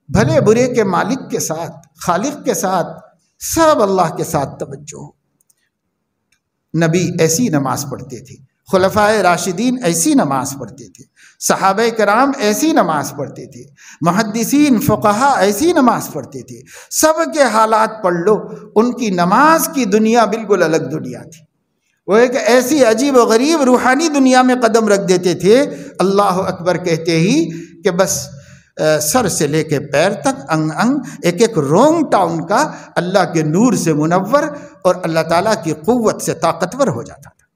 بھلے برے کے مالک کے ساتھ، خالق کے ساتھ، سب اللہ کے ساتھ توجہ ہو۔ نبی ایسی نماز پڑھتے تھے، خلفائے راشدین ایسی نماز پڑھتے تھے، صحابہ کرام ایسی نماز پڑھتے تھے، محدثین فقہا ایسی نماز پڑھتے تھے۔ سب کے حالات پڑھ لو، ان کی نماز کی دنیا بالکل الگ دنیا تھی۔ وہ ایک ایسی عجیب و غریب روحانی دنیا میں قدم رکھ دیتے تھے، اللہ اکبر کہتے ہی کہ بس سر سے لے کے پیر تک، انگ انگ، ایک ایک رونگ ٹاؤن کا اللہ کے نور سے منور اور اللہ تعالیٰ کی قوت سے طاقتور ہو جاتا تھا۔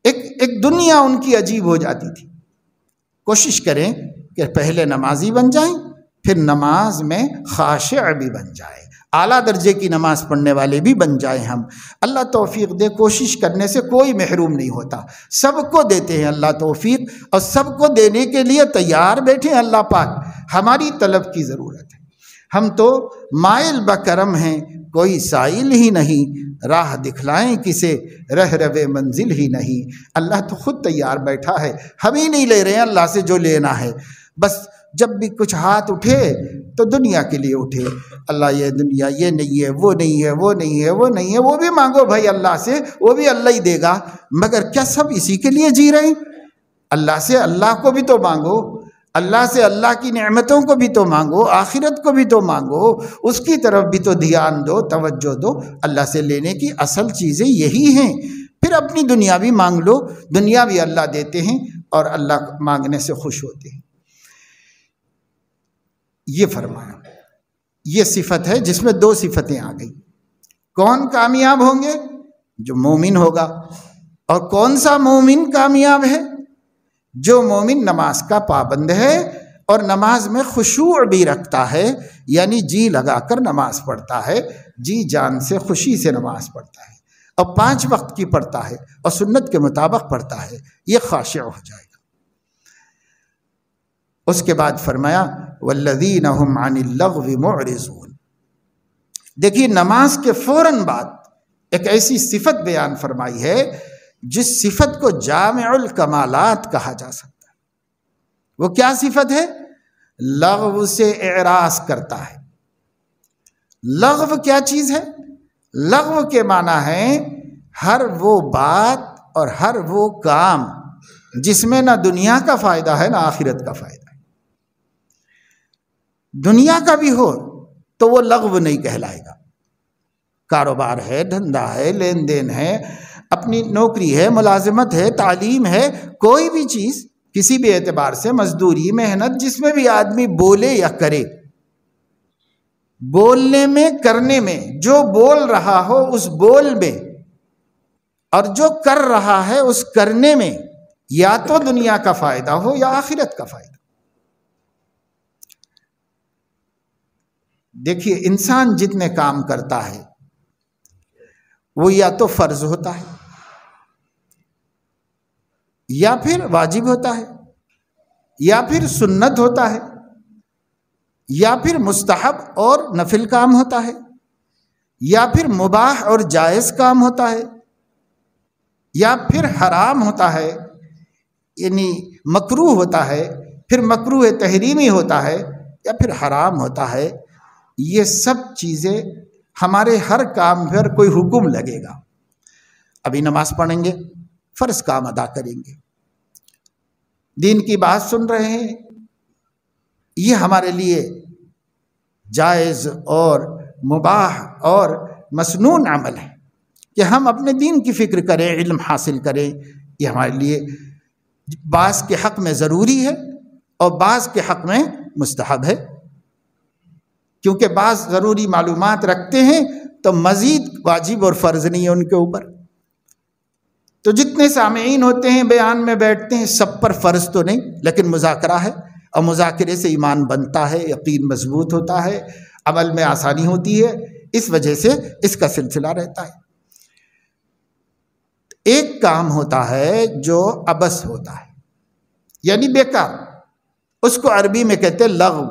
ایک دنیا ان کی عجیب ہو جاتی تھی۔ کوشش کریں کہ پہلے نمازی بن جائیں، پھر نماز میں خاشع بھی بن جائیں، اعلیٰ درجے کی نماز پڑھنے والے بھی بن جائیں ہم۔ اللہ توفیق دے، کوشش کرنے سے کوئی محروم نہیں ہوتا، سب کو دیتے ہیں اللہ توفیق، اور سب کو دینے کے لیے تیار بیٹھے ہیں اللہ پاک۔ ہماری طلب کی ضرورت ہے، ہم تو مائل بکرم ہیں، کوئی سائل ہی نہیں، راہ دکھلائیں کسے رہ روے منزل ہی نہیں۔ اللہ تو خود تیار بیٹھا ہے، ہم ہی نہیں لے رہے ہیں اللہ سے جو لینا ہے۔ بس جب بھی کچھ ہاتھ اٹھے تو دنیا کے لیے اٹھے، اللہ یہ دنیا یہ نہیں ہے، وہ نہیں ہے، وہ نہیں ہے، وہ نہیں ہے، وہ بھی مانگو بھائی اللہ سے، وہ بھی اللہ ہی دے گا۔ مگر کیا سب اسی کے لیے جی رہے ہیں؟ اللہ سے اللہ کو بھی تو مانگو، اللہ سے اللہ کی نعمتوں کو بھی تو مانگو، آخرت کو بھی تو مانگو، اس کی طرف بھی تو دھیان دو، توجہ دو۔ اللہ سے لینے کی اصل چیزیں یہی ہیں۔ پھر اپنی دنیا بھی مانگ لو، دنیا بھی اللہ دیتے ہیں اور اللہ مانگنے سے خوش ہوتے ہیں۔ یہ فرمایا، یہ صفت ہے جس میں دو صفتیں آ گئی۔ کون کامیاب ہوں گے؟ جو مومن ہوگا۔ اور کون سا مومن کامیاب ہے؟ جو مومن نماز کا پابند ہے اور نماز میں خشوع بھی رکھتا ہے، یعنی جی لگا کر نماز پڑھتا ہے، جی جان سے خوشی سے نماز پڑھتا ہے، اور 5 وقت کی پڑھتا ہے اور سنت کے مطابق پڑھتا ہے، یہ خاشع ہو جائے گا۔ اس کے بعد فرمایا والذین هم عن اللغو معرضون۔ دیکھیے نماز کے فوراً بعد ایک ایسی صفت بیان فرمائی ہے جس صفت کو جامع الکمالات کہا جا سکتا ہے۔ وہ کیا صفت ہے؟ لغو سے اعراض کرتا ہے۔ لغو کیا چیز ہے؟ لغو کے معنی ہے ہر وہ بات اور ہر وہ کام جس میں نہ دنیا کا فائدہ ہے نہ آخرت کا فائدہ ہے۔ دنیا کا بھی ہو تو وہ لغو نہیں کہلائے گا۔ کاروبار ہے، دھندا ہے، لین دین ہے، اپنی نوکری ہے، ملازمت ہے، تعلیم ہے، کوئی بھی چیز کسی بھی اعتبار سے، مزدوری، محنت، جس میں بھی آدمی بولے یا کرے، بولنے میں، کرنے میں، جو بول رہا ہو اس بول میں اور جو کر رہا ہے اس کرنے میں یا تو دنیا کا فائدہ ہو یا آخرت کا فائدہ۔ دیکھیے انسان جتنے کام کرتا ہے وہ یا تو فرض ہوتا ہے یا پھر واجب ہوتا ہے یا پھر سنت ہوتا ہے یا پھر مستحب اور نفل کام ہوتا ہے یا پھر مباح اور جائز کام ہوتا ہے یا پھر حرام ہوتا ہے، یعنی مکروہ ہوتا ہے، پھر مکروہ تحریمی ہوتا ہے یا پھر حرام ہوتا ہے۔ یہ سب چیزیں ہمارے ہر کام پر کوئی حکم لگے گا۔ ابھی نماز پڑھیں گے، فرض کام ادا کریں گے، دین کی بات سن رہے ہیں، یہ ہمارے لیے جائز اور مباح اور مسنون عمل ہے کہ ہم اپنے دین کی فکر کریں، علم حاصل کریں۔ یہ ہمارے لیے بعض کے حق میں ضروری ہے اور بعض کے حق میں مستحب ہے، کیونکہ بعض ضروری معلومات رکھتے ہیں تو مزید واجب اور فرض نہیں ہے ان کے اوپر۔ تو جتنے سامعین ہوتے ہیں بیان میں بیٹھتے ہیں، سب پر فرض تو نہیں، لیکن مذاکرہ ہے اور مذاکرے سے ایمان بنتا ہے، یقین مضبوط ہوتا ہے، عمل میں آسانی ہوتی ہے، اس وجہ سے اس کا سلسلہ رہتا ہے۔ ایک کام ہوتا ہے جو عبث ہوتا ہے، یعنی بیکار، اس کو عربی میں کہتے ہیں لغو،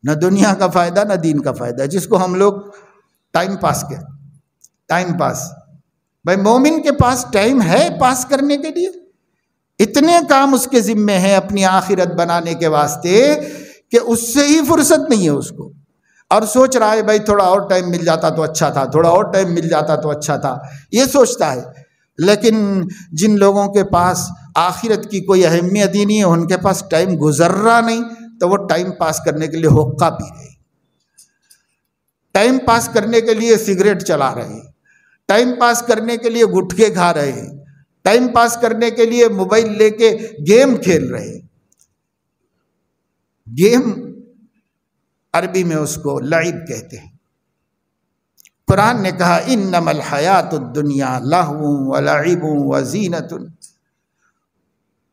نہ دنیا کا فائدہ نہ دین کا فائدہ، جس کو ہم لوگ ٹائم پاس کہتے ہیں۔ ٹائم پاس، بھائی مومن کے پاس ٹائم ہے پاس کرنے کے لیے؟ اتنے کام اس کے ذمے ہیں اپنی آخرت بنانے کے واسطے کہ اس سے ہی فرصت نہیں ہے اس کو، اور سوچ رہا ہے بھائی تھوڑا اور ٹائم مل جاتا تو اچھا تھا، تھوڑا اور ٹائم مل جاتا تو اچھا تھا، یہ سوچتا ہے۔ لیکن جن لوگوں کے پاس آخرت کی کوئی اہمیت ہی نہیں ہے، ان کے پاس ٹائم گزر رہا نہیں، تو وہ ٹائم پاس کرنے کے لیے حقہ پی رہے، ٹائم پاس کرنے کے لیے سگریٹ چلا رہے، ٹائم پاس کرنے کے لیے گٹکے کھا رہے، ٹائم پاس کرنے کے لیے موبائل لے کے گیم کھیل رہے۔ گیم عربی میں اس کو لعب کہتے ہیں۔ قرآن نے کہا انما الحیات الدنیا لہو ولعب وزینۃ،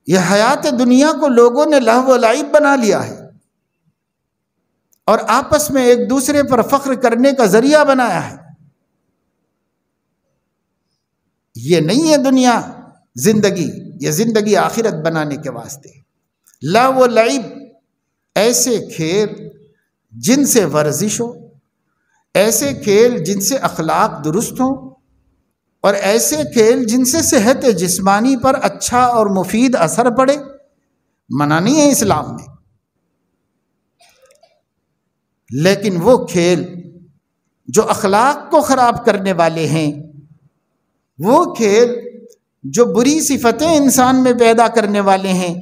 یہ حیات دنیا کو لوگوں نے لہو و لعب بنا لیا ہے اور آپس میں ایک دوسرے پر فخر کرنے کا ذریعہ بنایا ہے۔ یہ نہیں ہے دنیا زندگی، یہ زندگی آخرت بنانے کے واسطے۔ لہو و لعب ایسے کھیل جن سے ورزش ہو، ایسے کھیل جن سے اخلاق درست ہوں، اور ایسے کھیل جن سے صحت جسمانی پر اچھا اور مفید اثر پڑے، منع نہیں ہے اسلام میں۔ لیکن وہ کھیل جو اخلاق کو خراب کرنے والے ہیں، وہ کھیل جو بری صفتیں انسان میں پیدا کرنے والے ہیں،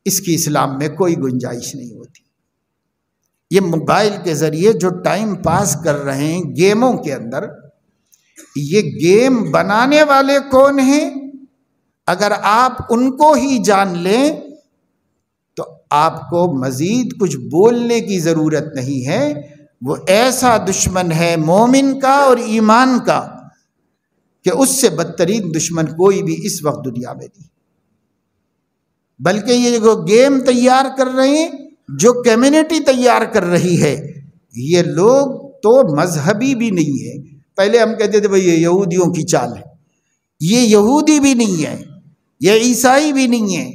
اس کی اسلام میں کوئی گنجائش نہیں ہوتی۔ یہ موبائل کے ذریعے جو ٹائم پاس کر رہے ہیں گیموں کے اندر، یہ گیم بنانے والے کون ہیں؟ اگر آپ ان کو ہی جان لیں تو آپ کو مزید کچھ بولنے کی ضرورت نہیں ہے۔ وہ ایسا دشمن ہے مومن کا اور ایمان کا کہ اس سے بدترین دشمن کوئی بھی اس وقت دنیا میں نہیں۔ بلکہ یہ جو گیم تیار کر رہے ہیں، جو کمیونٹی تیار کر رہی ہے، یہ لوگ تو مذہبی بھی نہیں ہے۔ پہلے ہم کہتے تھے بھئی یہ یہودیوں کی چال ہے، یہ یہودی بھی نہیں ہے، یہ عیسائی بھی نہیں ہے،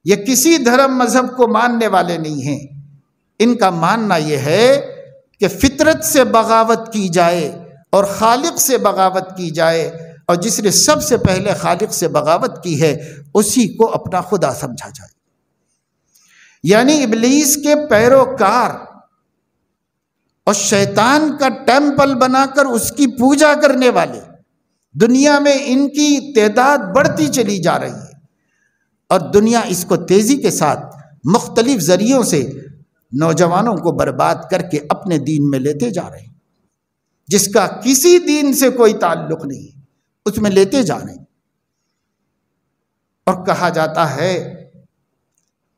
یہ کسی دھرم مذہب کو ماننے والے نہیں ہیں۔ ان کا ماننا یہ ہے کہ فطرت سے بغاوت کی جائے اور خالق سے بغاوت کی جائے، اور جس نے سب سے پہلے خالق سے بغاوت کی ہے اسی کو اپنا خدا سمجھا جائے۔ یعنی ابلیس کے پیروکار اور شیطان کا ٹیمپل بنا کر اس کی پوجا کرنے والے دنیا میں ان کی تعداد بڑھتی چلی جا رہی ہے، اور دنیا اس کو تیزی کے ساتھ مختلف ذریعوں سے نوجوانوں کو برباد کر کے اپنے دین میں لیتے جا رہے ہیں، جس کا کسی دین سے کوئی تعلق نہیں ہے، اس میں لیتے جا رہے ہیں۔ اور کہا جاتا ہے،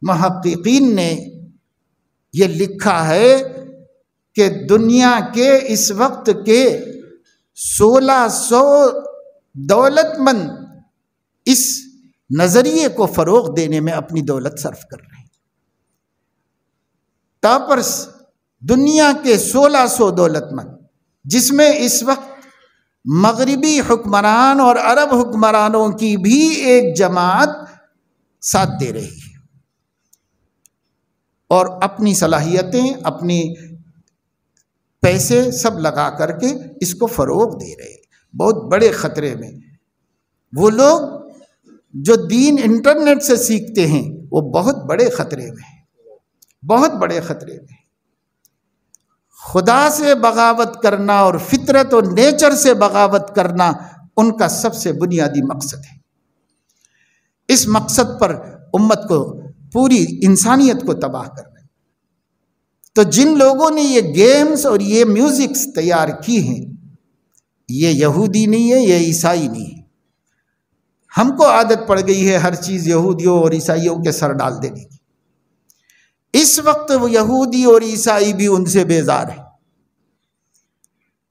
محققین نے یہ لکھا ہے کہ دنیا کے اس وقت کے 1600 دولت مند اس نظریے کو فروغ دینے میں اپنی دولت صرف کر رہے ہیں۔ ٹاپرس دنیا کے 1600 دولت مند، جس میں اس وقت مغربی حکمران اور عرب حکمرانوں کی بھی ایک جماعت ساتھ دے رہی ہے، اور اپنی صلاحیتیں، اپنی پیسے سب لگا کر کے اس کو فروغ دے رہے ہیں۔ بہت بڑے خطرے میں وہ لوگ جو دین انٹرنیٹ سے سیکھتے ہیں، وہ بہت بڑے خطرے میں ہیں، بہت بڑے خطرے میں۔ خدا سے بغاوت کرنا اور فطرت و نیچر سے بغاوت کرنا ان کا سب سے بنیادی مقصد ہے۔ اس مقصد پر امت کو، پوری انسانیت کو تباہ کرنا۔ تو جن لوگوں نے یہ گیمز اور یہ میوزکس تیار کی ہیں، یہ یہودی نہیں ہے، یہ عیسائی نہیں ہے۔ ہم کو عادت پڑ گئی ہے ہر چیز یہودیوں اور عیسائیوں کے سر ڈال دینے کی۔ اس وقت وہ یہودی اور عیسائی بھی ان سے بیزار ہیں،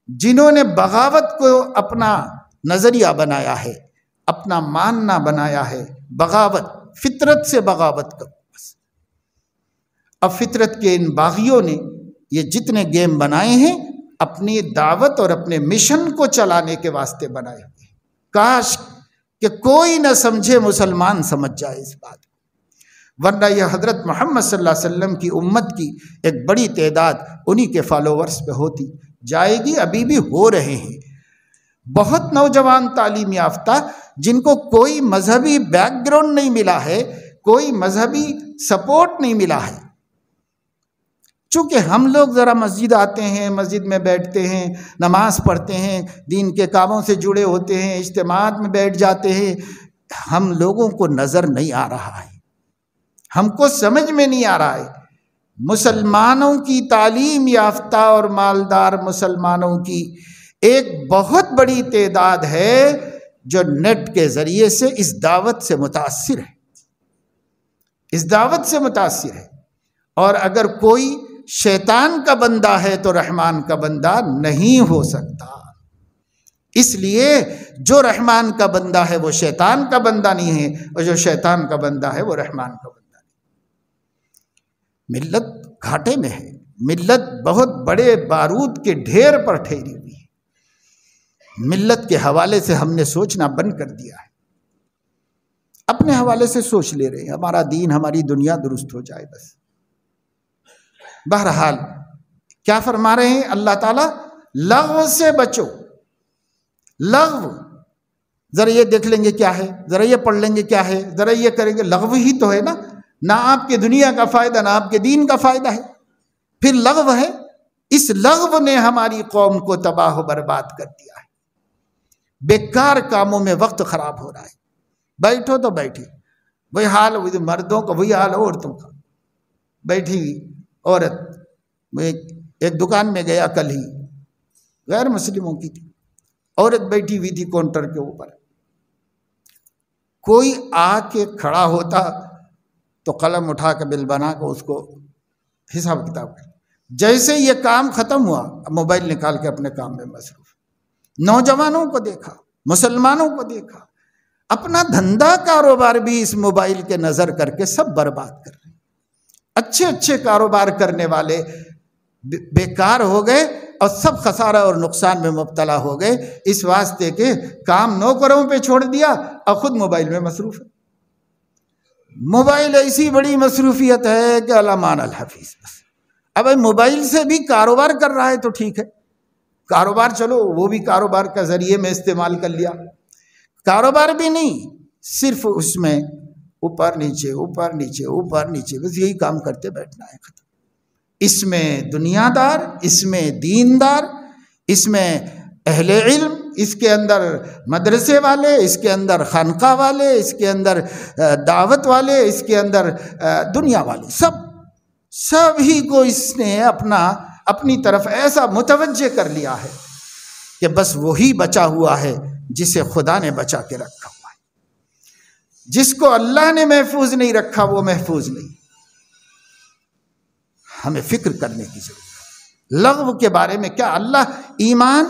جنہوں نے بغاوت کو اپنا نظریہ بنایا ہے، اپنا ماننا بنایا ہے۔ بغاوت، فطرت سے بغاوت کرو بس۔ اب فطرت کے ان باغیوں نے یہ جتنے گیم بنائے ہیں، اپنی دعوت اور اپنے مشن کو چلانے کے واسطے بنائے ہوئے ہیں۔ کاش کہ کوئی نہ سمجھے، مسلمان سمجھ جائے اس بات کو، ورنہ یہ حضرت محمد صلی اللہ علیہ وسلم کی امت کی ایک بڑی تعداد انہی کے فالوورز پہ ہوتی جائے گی، ابھی بھی ہو رہے ہیں۔ بہت نوجوان تعلیم یافتہ جن کو کوئی مذہبی بیک گراؤنڈ نہیں ملا ہے، کوئی مذہبی سپورٹ نہیں ملا ہے۔ چونکہ ہم لوگ ذرا مسجد آتے ہیں، مسجد میں بیٹھتے ہیں، نماز پڑھتے ہیں، دین کے کاموں سے جڑے ہوتے ہیں، اجتماعات میں بیٹھ جاتے ہیں، ہم لوگوں کو نظر نہیں آ رہا ہے، ہم کو سمجھ میں نہیں آ رہا ہے۔ مسلمانوں کی تعلیم یافتہ اور مالدار مسلمانوں کی ایک بہت بڑی تعداد ہے جو نیٹ کے ذریعے سے اس دعوت سے متاثر ہے، اس دعوت سے متاثر ہے۔ اور اگر کوئی شیطان کا بندہ ہے تو رحمان کا بندہ نہیں ہو سکتا۔ اس لیے جو رحمان کا بندہ ہے وہ شیطان کا بندہ نہیں ہے، اور جو شیطان کا بندہ ہے وہ رحمان کا بندہ نہیں۔ ملت گھاٹے میں ہے، ملت بہت بڑے بارود کے ڈھیر پر ٹھہری ہوئی ہے۔ ملت کے حوالے سے ہم نے سوچنا بند کر دیا ہے، اپنے حوالے سے سوچ لے رہے ہیں، ہمارا دین، ہماری دنیا درست ہو جائے بس۔ بہرحال کیا فرما رہے ہیں اللہ تعالیٰ؟ لغو سے بچو. لغو ذرا یہ دیکھ لیں گے کیا ہے، ذرا یہ پڑھ لیں گے کیا ہے، ذرا یہ کریں گے، لغو ہی تو ہے نا. نہ آپ کے دنیا کا فائدہ، نہ آپ کے دین کا فائدہ ہے، پھر لغو ہے. اس لغو نے ہماری قوم کو تباہ و برباد کر دیا ہے. بیکار کاموں میں وقت خراب ہو رہا ہے. بیٹھو تو بیٹھی، وہی حال مردوں کا، وہی حال عورتوں کا. بیٹھی ہوئی عورت، میں ایک دکان میں گیا کل ہی، غیر مسلموں کی تھی، عورت بیٹھی ہوئی تھی کاؤنٹر کے اوپر. کوئی آ کے کھڑا ہوتا تو قلم اٹھا کے بل بنا کے اس کو حساب کتاب کر. جیسے یہ کام ختم ہوا، موبائل نکال کے اپنے کام میں مصروف. نوجوانوں کو دیکھا، مسلمانوں کو دیکھا، اپنا دھندا کاروبار بھی اس موبائل کے نظر کر کے سب برباد کر رہے ہیں. اچھے اچھے کاروبار کرنے والے بیکار ہو گئے اور سب خسارہ اور نقصان میں مبتلا ہو گئے، اس واسطے کہ کام نوکروں پہ چھوڑ دیا اور خود موبائل میں مصروف ہے. موبائل ایسی بڑی مصروفیت ہے کہ الامان الحفیظ. بس اب موبائل سے بھی کاروبار کر رہا ہے تو ٹھیک ہے، کاروبار چلو وہ بھی کاروبار کا ذریعے میں استعمال کر لیا. کاروبار بھی نہیں، صرف اس میں اوپر نیچے اوپر نیچے اوپر نیچے، بس یہی کام کرتے بیٹھنا ہے، ختم. اس میں دنیا دار، اس میں دیندار، اس میں اہل علم، اس کے اندر مدرسے والے، اس کے اندر خانقاہ والے، اس کے اندر دعوت والے، اس کے اندر دنیا والے، سب ہی کو اس نے اپنی طرف ایسا متوجہ کر لیا ہے کہ بس وہی بچا ہوا ہے جسے خدا نے بچا کے رکھا ہوا ہے. جس کو اللہ نے محفوظ نہیں رکھا وہ محفوظ نہیں. ہمیں فکر کرنے کی ضرورت ہے. لغو کے بارے میں کیا اللہ؟ ایمان،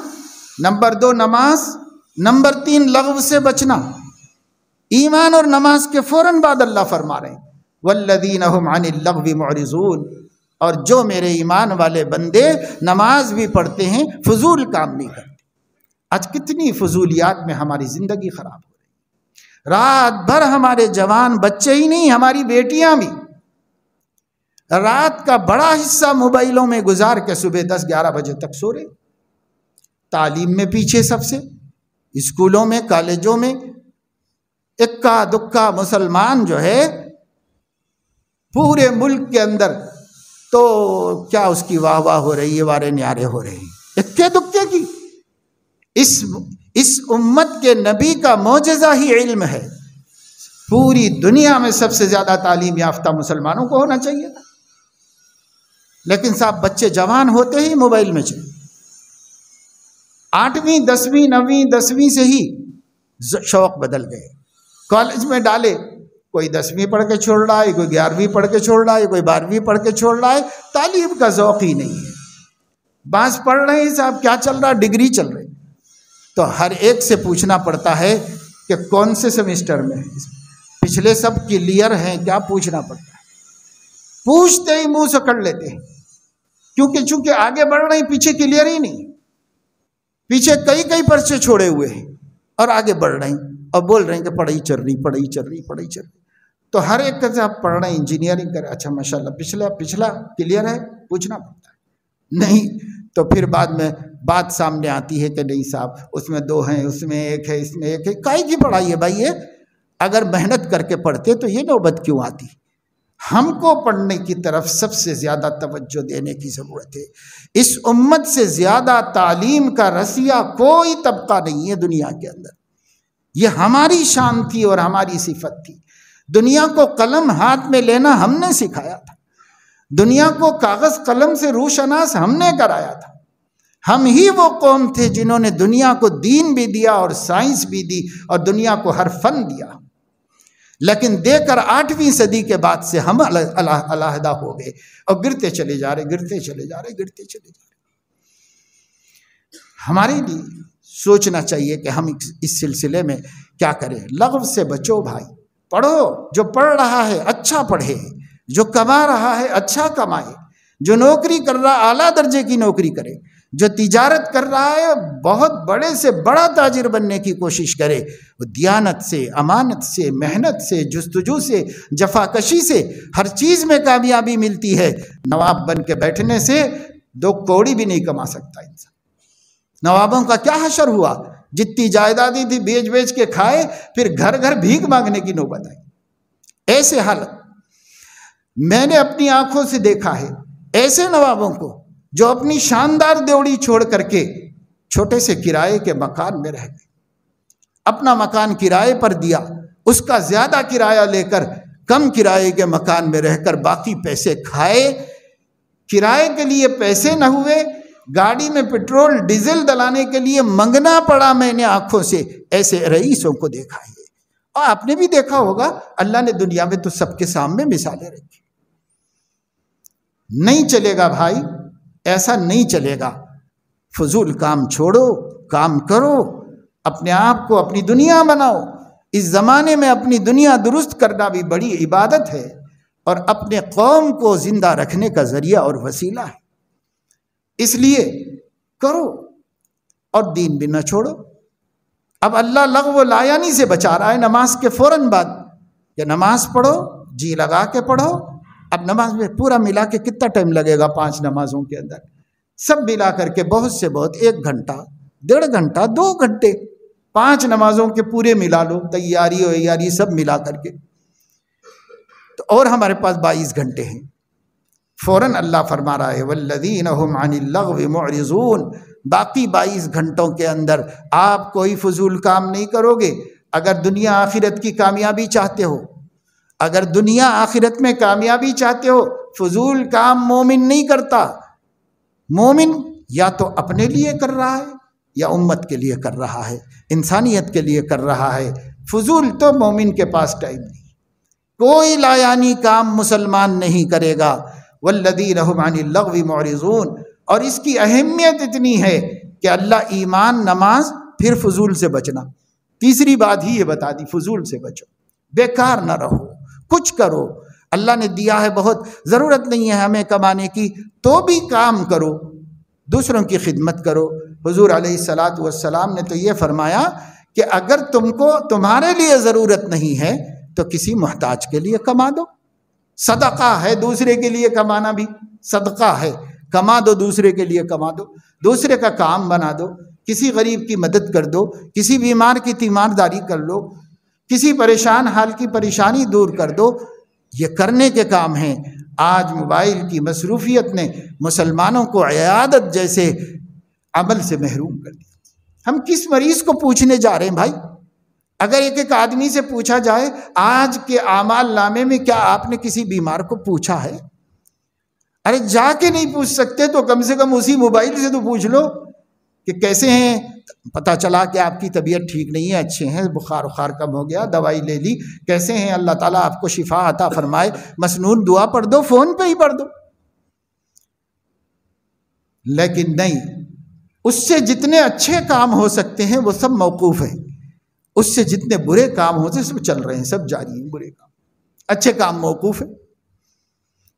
نمبر 2 نماز، نمبر 3 لغو سے بچنا. ایمان اور نماز کے فوراً بعد اللہ فرما رہے ہیں والذین هم عن اللغو معرضون، اور جو میرے ایمان والے بندے نماز بھی پڑھتے ہیں، فضول کام نہیں کرتے. آج کتنی فضولیات میں ہماری زندگی خراب ہو رہی ہے. رات بھر ہمارے جوان بچے ہی نہیں، ہماری بیٹیاں بھی رات کا بڑا حصہ موبائلوں میں گزار کے صبح 10-11 بجے تک سو رہے. تعلیم میں پیچھے سب سے، اسکولوں میں، کالجوں میں اکا دکا مسلمان جو ہے پورے ملک کے اندر، تو کیا اس کی واہ واہ ہو رہی ہے، وارے نیارے ہو رہے ہیں اکے دکے کی. اس امت کے نبی کا معجزہ ہی علم ہے. پوری دنیا میں سب سے زیادہ تعلیم یافتہ مسلمانوں کو ہونا چاہیے تھا، لیکن صاحب بچے جوان ہوتے ہی موبائل میں چلے. 8ویں 10ویں 9ویں 10ویں سے ہی شوق بدل گئے. کالج میں ڈالے، کوئی 10ویں پڑھ کے چھوڑ رہا ہے، کوئی 11ویں پڑھ کے چھوڑ رہا ہے، کوئی 12ویں پڑھ کے چھوڑ رہا ہے. تعلیم کا ذوق ہی نہیں ہے. بعض پڑھ رہے ہیں صاحب، کیا چل رہا؟ ڈگری چل رہی. تو ہر ایک سے پوچھنا پڑتا ہے کہ کون سے سیمسٹر میں ہے، پچھلے سب کلیئر ہیں کیا؟ پوچھنا پڑتا ہے. پوچھتے ہی منہ سے کر لیتے ہیں، چونکہ آگے بڑھ رہے ہیں، پیچھے کلیئر ہی نہیں. پیچھے کئی پرچے چھوڑے ہوئے ہیں اور آگے بڑھ رہے ہیں اور بول رہے ہیں کہ پڑھائی چل رہی. تو ہر ایک کا آپ پڑھ رہے ہیں، انجینئرنگ کرے، اچھا ماشاءاللہ پچھلا کلیئر ہے؟ پوچھنا پڑتا ہے. نہیں تو پھر بعد میں بات سامنے آتی ہے کہ نہیں صاحب اس میں 2 ہیں، اس میں 1 ہے، اس میں 1 ہے. کائی کی پڑھائی ہے بھائی؟ یہ اگر محنت کر کے پڑھتے تو یہ نوبت کیوں آتی؟ ہم کو پڑھنے کی طرف سب سے زیادہ توجہ دینے کی ضرورت ہے. اس امت سے زیادہ تعلیم کا رسیا کوئی طبقہ نہیں ہے دنیا کے اندر. یہ ہماری شان تھی اور ہماری صفت تھی. دنیا کو قلم ہاتھ میں لینا ہم نے سکھایا تھا. دنیا کو کاغذ قلم سے روشناس ہم نے کرایا تھا. ہم ہی وہ قوم تھے جنہوں نے دنیا کو دین بھی دیا اور سائنس بھی دی اور دنیا کو ہر فن دیا. لیکن دے کر 8ویں صدی کے بعد سے ہم علیحدہ ہو گئے اور گرتے چلے جا رہے. ہمارے لیے سوچنا چاہیے کہ ہم اس سلسلے میں کیا کریں. لغو سے بچو بھائی. پڑھو، جو پڑھ رہا ہے اچھا پڑھے، جو کما رہا ہے اچھا کمائے، جو نوکری کر رہا اعلیٰ درجے کی نوکری کرے، جو تجارت کر رہا ہے بہت بڑے سے بڑا تاجر بننے کی کوشش کرے. وہ دیانت سے، امانت سے، محنت سے، جستجو سے، جفاکشی سے ہر چیز میں کامیابی ملتی ہے. نواب بن کے بیٹھنے سے 2 کوڑی بھی نہیں کما سکتا انسان۔ نوابوں کا کیا حشر ہوا، جتنی جائیدادیں تھی بیچ بیچ کے کھائے، پھر گھر گھر بھیک مانگنے کی نوبت آئی۔ ایسے حالت میں نے اپنی آنکھوں سے دیکھا ہے، ایسے نوابوں کو جو اپنی شاندار دیوڑی چھوڑ کر کے چھوٹے سے کرائے کے مکان میں رہ گئے، اپنا مکان کرائے پر دیا، اس کا زیادہ کرایہ لے کر کم کرائے کے مکان میں رہ کر باقی پیسے کھائے، کرائے کے لیے پیسے نہ ہوئے، گاڑی میں پٹرول ڈیزل ڈلانے کے لیے منگنا پڑا۔ میں نے آنکھوں سے ایسے رئیسوں کو دیکھا ہے، اور آپ نے بھی دیکھا ہوگا، اللہ نے دنیا میں تو سب کے سامنے مثالیں رکھی۔ نہیں چلے گا بھائی، ایسا نہیں چلے گا۔ فضول کام چھوڑو، کام کرو، اپنے آپ کو اپنی دنیا بناؤ۔ اس زمانے میں اپنی دنیا درست کرنا بھی بڑی عبادت ہے، اور اپنے قوم کو زندہ رکھنے کا ذریعہ اور وسیلہ ہے۔ اس لیے کرو اور دین بھی نہ چھوڑو۔ اب اللہ لغو و لایانی سے بچا رہا ہے نماز کے فوراً بعد، کہ نماز پڑھو، جی لگا کے پڑھو۔ اب نماز میں پورا ملا کے کتنا ٹائم لگے گا 5 نمازوں کے اندر؟ سب ملا کر کے بہت سے بہت 1 گھنٹہ، 1.5 گھنٹہ، 2 گھنٹے، 5 نمازوں کے پورے ملا لو، تیاری ویاری سب ملا کر کے، تو اور ہمارے پاس 22 گھنٹے ہیں۔ فوراً اللہ فرما رہا ہے والذین هم عن اللغو معرضون، باقی 22 گھنٹوں کے اندر آپ کوئی فضول کام نہیں کرو گے۔ اگر دنیا آخرت کی کامیابی چاہتے ہو، اگر دنیا آخرت میں کامیابی چاہتے ہو، فضول کام مومن نہیں کرتا۔ مومن یا تو اپنے لیے کر رہا ہے یا امت کے لیے کر رہا ہے، انسانیت کے لیے کر رہا ہے۔ فضول تو مومن کے پاس ٹائم نہیں، کوئی لایانی کام مسلمان نہیں کرے گا۔ والذین هم عن اللغو معرضون، اور اس کی اہمیت اتنی ہے کہ اللہ ایمان، نماز، پھر فضول سے بچنا، تیسری بات ہی یہ بتا دی، فضول سے بچو، بیکار نہ رہو، کچھ کرو۔ اللہ نے دیا ہے بہت، ضرورت نہیں ہے ہمیں کمانے کی، تو بھی کام کرو، دوسروں کی خدمت کرو۔ حضور علیہ السلام نے تو یہ فرمایا کہ اگر تم کو تمہارے لیے ضرورت نہیں ہے تو کسی محتاج کے لیے کما دو۔ صدقہ ہے دوسرے کے لیے کمانا بھی، صدقہ ہے، کما دو، دوسرے کے لیے کما دو، دوسرے کا کام بنا دو، کسی غریب کی مدد کر دو، کسی بیمار کی تیمارداری کر لو، کسی پریشان حال کی پریشانی دور کر دو۔ یہ کرنے کے کام ہیں۔ آج موبائل کی مصروفیت نے مسلمانوں کو عیادت جیسے عمل سے محروم کر دیا۔ ہم کس مریض کو پوچھنے جا رہے ہیں بھائی؟ اگر ایک آدمی سے پوچھا جائے آج کے اعمال نامے میں کیا آپ نے کسی بیمار کو پوچھا ہے؟ ارے جا کے نہیں پوچھ سکتے تو کم سے کم اسی موبائل سے تو پوچھ لو کہ کیسے ہیں۔ پتہ چلا کہ آپ کی طبیعت ٹھیک نہیں ہے، اچھے ہیں، بخار کم ہو گیا، دوائی لے لی، کیسے ہیں، اللہ تعالیٰ آپ کو شفا عطا فرمائے، مسنون دعا پڑھ دو، فون پہ ہی پڑھ دو۔ لیکن نہیں، اس سے جتنے اچھے کام ہو سکتے ہیں وہ سب موقوف ہیں، اس سے جتنے برے کام ہوتے ہیں سب چل رہے ہیں، سب جاری ہیں، برے کام، اچھے کام موقوف ہیں۔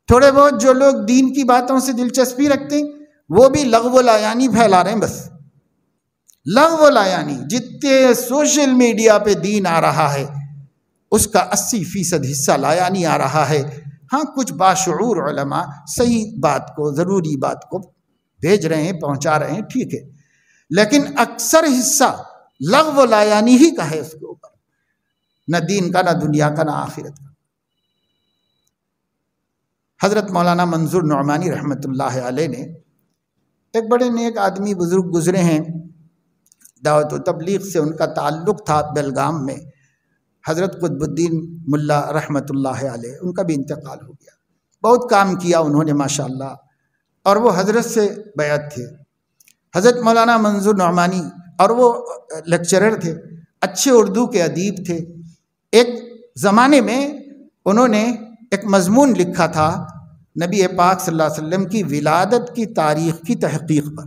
تھوڑے بہت جو لوگ دین کی باتوں سے دلچسپی رکھتے ہیں وہ بھی لغو و لایانی پھیلا رہے ہیں، بس لغو و لایانی۔ جتنے سوشل میڈیا پہ دین آ رہا ہے اس کا 80% حصہ لایانی آ رہا ہے۔ ہاں کچھ باشعور علماء صحیح بات کو، ضروری بات کو بھیج رہے ہیں، پہنچا رہے ہیں، ٹھیک ہے، لیکن اکثر حصہ لغو و لایانی ہی کا ہے، اس کے اوپر نہ دین کا، نہ دنیا کا، نہ آخرت کا۔ حضرت مولانا منظور نعمانی رحمۃ اللہ علیہ نے، ایک بڑے نیک آدمی بزرگ گزرے ہیں، دعوت و تبلیغ سے ان کا تعلق تھا بیلگام میں، حضرت قطب الدین ملا رحمۃ اللہ علیہ، ان کا بھی انتقال ہو گیا۔ بہت کام کیا انہوں نے ماشاءاللہ، اور وہ حضرت سے بیعت تھے، حضرت مولانا منظور نعمانی، اور وہ لیکچرر تھے، اچھے اردو کے ادیب تھے۔ ایک زمانے میں انہوں نے ایک مضمون لکھا تھا نبی پاک صلی اللہ علیہ وسلم کی ولادت کی تاریخ کی تحقیق پر،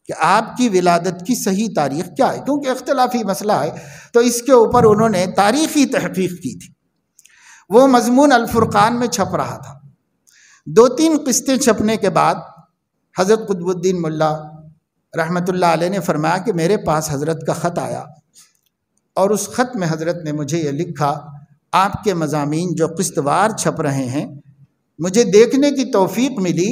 کہ آپ کی ولادت کی صحیح تاریخ کیا ہے، کیونکہ اختلافی مسئلہ ہے، تو اس کے اوپر انہوں نے تاریخی تحقیق کی تھی۔ وہ مضمون الفرقان میں چھپ رہا تھا۔ 2-3 قسطیں چھپنے کے بعد حضرت قطب الدین ملا رحمۃ اللہ علیہ نے فرمایا کہ میرے پاس حضرت کا خط آیا، اور اس خط میں حضرت نے مجھے یہ لکھا، آپ کے مضامین جو قسط وار چھپ رہے ہیں مجھے دیکھنے کی توفیق ملی،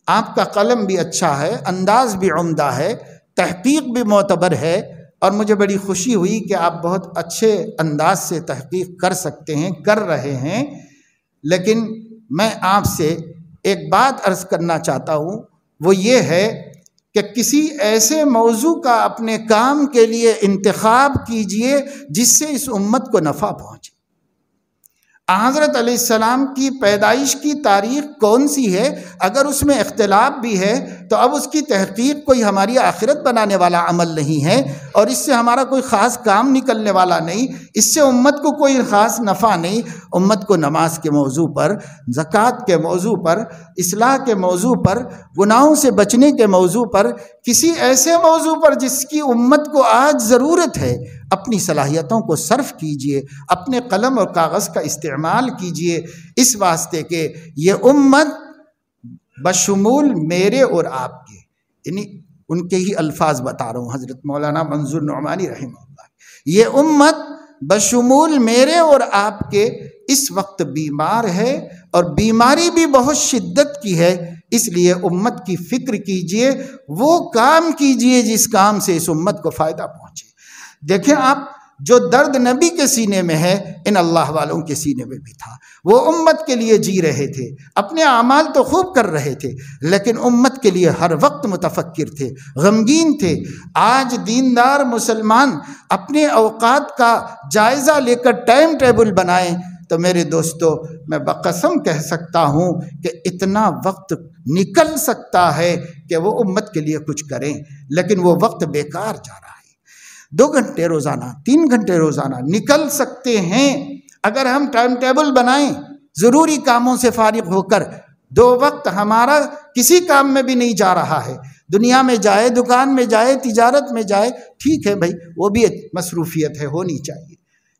آپ کا قلم بھی اچھا ہے، انداز بھی عمدہ ہے، تحقیق بھی معتبر ہے، اور مجھے بڑی خوشی ہوئی کہ آپ بہت اچھے انداز سے تحقیق کر سکتے ہیں، کر رہے ہیں۔ لیکن میں آپ سے ایک بات عرض کرنا چاہتا ہوں، وہ یہ ہے کہ کسی ایسے موضوع کا اپنے کام کے لیے انتخاب کیجئے جس سے اس امت کو نفع پہنچے۔ حضرت علیہ السلام کی پیدائش کی تاریخ کون سی ہے؟ اگر اس میں اختلاف بھی ہے تو اب اس کی تحقیق کوئی ہماری آخرت بنانے والا عمل نہیں ہے، اور اس سے ہمارا کوئی خاص کام نکلنے والا نہیں، اس سے امت کو کوئی خاص نفع نہیں۔ امت کو نماز کے موضوع پر، زکوٰۃ کے موضوع پر، اصلاح کے موضوع پر، گناہوں سے بچنے کے موضوع پر، کسی ایسے موضوع پر جس کی امت کو آج ضرورت ہے، اپنی صلاحیتوں کو صرف کیجئے، اپنے قلم اور کاغذ کا استعمال کیجئے، اس واسطے کہ یہ امت بشمول میرے اور آپ کے، یعنی ان کے ہی الفاظ بتا رہا ہوں، حضرت مولانا منظور نعمانی رحمہ اللہ، یہ امت بشمول میرے اور آپ کے اس وقت بیمار ہے، اور بیماری بھی بہت شدت کی ہے۔ اس لیے امت کی فکر کیجئے، وہ کام کیجئے جس کام سے اس امت کو فائدہ پہنچے۔ دیکھیں آپ، جو درد نبی کے سینے میں ہے، ان اللہ والوں کے سینے میں بھی تھا۔ وہ امت کے لیے جی رہے تھے، اپنے اعمال تو خوب کر رہے تھے، لیکن امت کے لیے ہر وقت متفکر تھے، غمگین تھے۔ آج دیندار مسلمان اپنے اوقات کا جائزہ لے کر ٹائم ٹیبل بنائیں تو میرے دوستو، میں بقسم کہہ سکتا ہوں کہ اتنا وقت نکل سکتا ہے کہ وہ امت کے لیے کچھ کریں، لیکن وہ وقت بیکار جا رہا ہے۔ 2 گھنٹے روزانہ، 3 گھنٹے روزانہ نکل سکتے ہیں اگر ہم ٹائم ٹیبل بنائیں، ضروری کاموں سے فارغ ہو کر۔ 2 وقت ہمارا کسی کام میں بھی نہیں جا رہا ہے، دنیا میں جائے، دکان میں جائے، تجارت میں جائے، ٹھیک ہے بھائی، وہ بھی ایک مصروفیت ہے، ہونی چاہیے،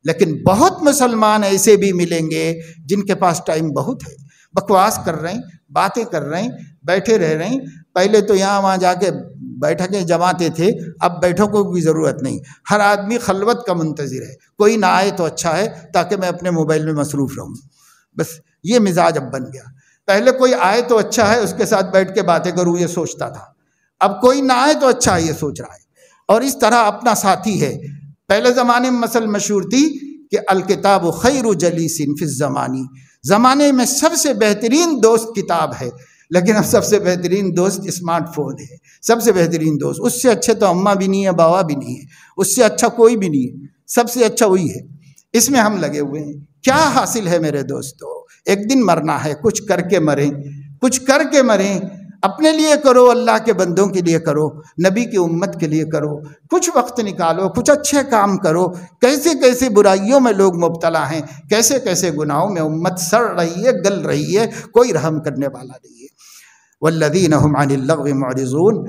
لیکن بہت مسلمان ایسے بھی ملیں گے جن کے پاس ٹائم بہت ہے، بکواس کر رہے ہیں، باتیں کر رہے ہیں، بیٹھے رہ رہے ہیں۔ پہلے تو یہاں وہاں جا کے بیٹھکیں جماتے تھے، اب بیٹھکوں کی ضرورت نہیں، ہر آدمی خلوت کا منتظر ہے، کوئی نہ آئے تو اچھا ہے تاکہ میں اپنے موبائل میں مصروف رہوں، بس یہ مزاج اب بن گیا۔ پہلے کوئی آئے تو اچھا ہے، اس کے ساتھ بیٹھ کے باتیں کروں، یہ سوچتا تھا، اب کوئی نہ آئے تو اچھا ہے، یہ سوچ رہا ہے، اور اس طرح اپنا ساتھی ہے۔ پہلے زمانے میں مثل مشہور تھی کہ الکتاب خیر جلیس فی الزمانی، زمانے میں سب سے بہترین دوست کتاب ہے، لیکن اب سب سے بہترین دوست اسمارٹ فون ہے، سب سے بہترین دوست، اس سے اچھے تو اماں بھی نہیں ہے، بابا بھی نہیں ہے، اس سے اچھا کوئی بھی نہیں ہے، سب سے اچھا وہی ہے۔ اس میں ہم لگے ہوئے ہیں، کیا حاصل ہے میرے دوستو؟ ایک دن مرنا ہے، کچھ کر کے مریں، کچھ کر کے مریں، اپنے لیے کرو، اللہ کے بندوں کے لیے کرو، نبی کی امت کے لیے کرو، کچھ وقت نکالو، کچھ اچھے کام کرو۔ کیسے کیسے برائیوں میں لوگ مبتلا ہیں، کیسے کیسے گناہوں میں امت سڑ رہی ہے، گل رہی ہے، کوئی رحم کرنے والا نہیں ہے۔ والذین هم عن اللغو معرضون،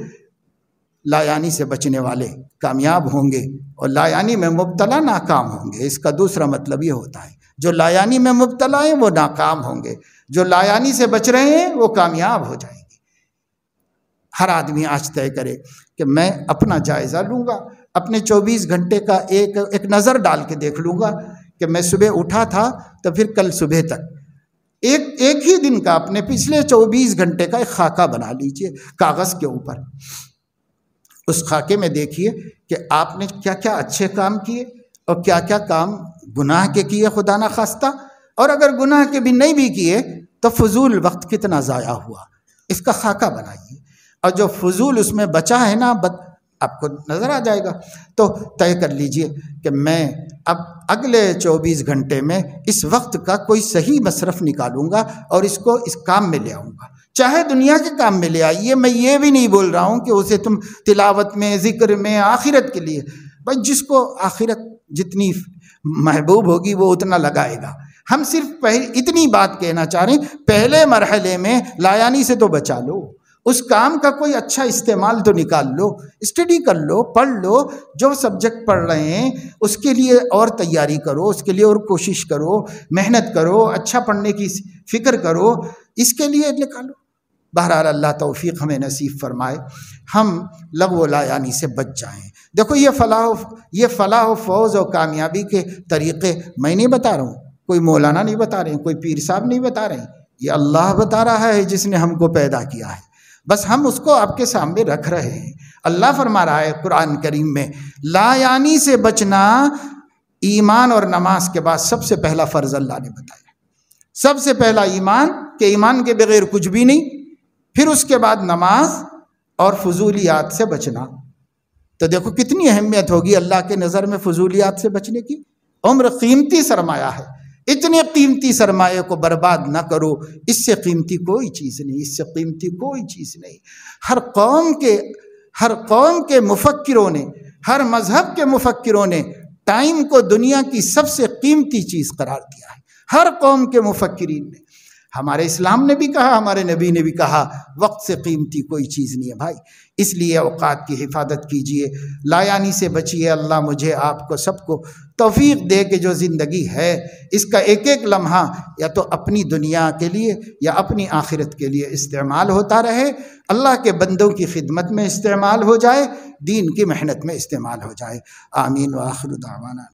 لا یعنی سے بچنے والے کامیاب ہوں گے، اور لا یعنی میں مبتلا ناکام ہوں گے۔ اس کا دوسرا مطلب یہ ہوتا ہے، جو لا یعنی میں مبتلا ہیں وہ ناکام ہوں گے، جو لا یعنی سے بچ رہے ہیں وہ کامیاب ہو جائیں گے۔ ہر آدمی آج طے کرے کہ میں اپنا جائزہ لوں گا، اپنے 24 گھنٹے کا ایک نظر ڈال کے دیکھ لوں گا کہ میں صبح اٹھا تھا تو پھر کل صبح تک ایک ہی دن کا، اپنے پچھلے 24 گھنٹے کا ایک خاکہ بنا لیجئے کاغذ کے اوپر۔ اس خاکے میں دیکھیے کہ آپ نے کیا کیا اچھے کام کیے اور کیا کیا کام گناہ کے کیے خدا نہ خواستہ، اور اگر گناہ کے بھی نہیں بھی کیے تو فضول وقت کتنا ضائع ہوا، اس کا خاکہ بنائیے، اور جو فضول اس میں بچا ہے نا، آپ کو نظر آ جائے گا۔ تو طے کر لیجئے کہ میں اب اگلے 24 گھنٹے میں اس وقت کا کوئی صحیح مصرف نکالوں گا اور اس کو اس کام میں لے آؤں گا، چاہے دنیا کے کام میں لے آئیے۔ میں یہ بھی نہیں بول رہا ہوں کہ اسے تم تلاوت میں، ذکر میں، آخرت کے لیے، بھائی جس کو آخرت جتنی محبوب ہوگی وہ اتنا لگائے گا۔ ہم صرف اتنی بات کہنا چاہ رہے ہیں، پہلے مرحلے میں لایانی سے تو بچا لو، اس کام کا کوئی اچھا استعمال تو نکال لو، اسٹڈی کر لو، پڑھ لو، جو سبجیکٹ پڑھ رہے ہیں اس کے لیے اور تیاری کرو، اس کے لیے اور کوشش کرو، محنت کرو، اچھا پڑھنے کی فکر کرو، اس کے لیے نکالو۔ بہرحال اللہ توفیق ہمیں نصیب فرمائے، ہم لغو و لایانی سے بچ جائیں۔ دیکھو یہ فلاح و فوز و کامیابی کے طریقے میں نہیں بتا رہا ہوں، کوئی مولانا نہیں بتا رہے ہیں، کوئی پیر صاحب نہیں بتا رہے ہیں، یہ اللہ بتا رہا ہے جس نے ہم کو پیدا کیا ہے۔ بس ہم اس کو آپ کے سامنے رکھ رہے ہیں۔ اللہ فرما رہا ہے قرآن کریم میں، لا یعنی سے بچنا ایمان اور نماز کے بعد سب سے پہلا فرض اللہ نے بتایا۔ سب سے پہلا ایمان، کہ ایمان کے بغیر کچھ بھی نہیں، پھر اس کے بعد نماز اور فضولیات سے بچنا۔ تو دیکھو کتنی اہمیت ہوگی اللہ کے نظر میں فضولیات سے بچنے کی۔ عمر قیمتی سرمایہ ہے، اتنے قیمتی سرمایہ کو برباد نہ کرو، اس سے قیمتی کوئی چیز نہیں، اس سے قیمتی کوئی چیز نہیں۔ ہر قوم کے مفکروں نے، ہر مذہب کے مفکروں نے ٹائم کو دنیا کی سب سے قیمتی چیز قرار دیا ہے، ہر قوم کے مفکرین نے۔ ہمارے اسلام نے بھی کہا، ہمارے نبی نے بھی کہا، وقت سے قیمتی کوئی چیز نہیں ہے بھائی۔ اس لیے اوقات کی حفاظت کیجئے، لا یعنی سے بچیے۔ اللہ مجھے آپ کو سب کو توفیق دے کہ جو زندگی ہے اس کا ایک ایک لمحہ یا تو اپنی دنیا کے لیے یا اپنی آخرت کے لیے استعمال ہوتا رہے، اللہ کے بندوں کی خدمت میں استعمال ہو جائے، دین کی محنت میں استعمال ہو جائے۔ آمین وآخر دعوانا۔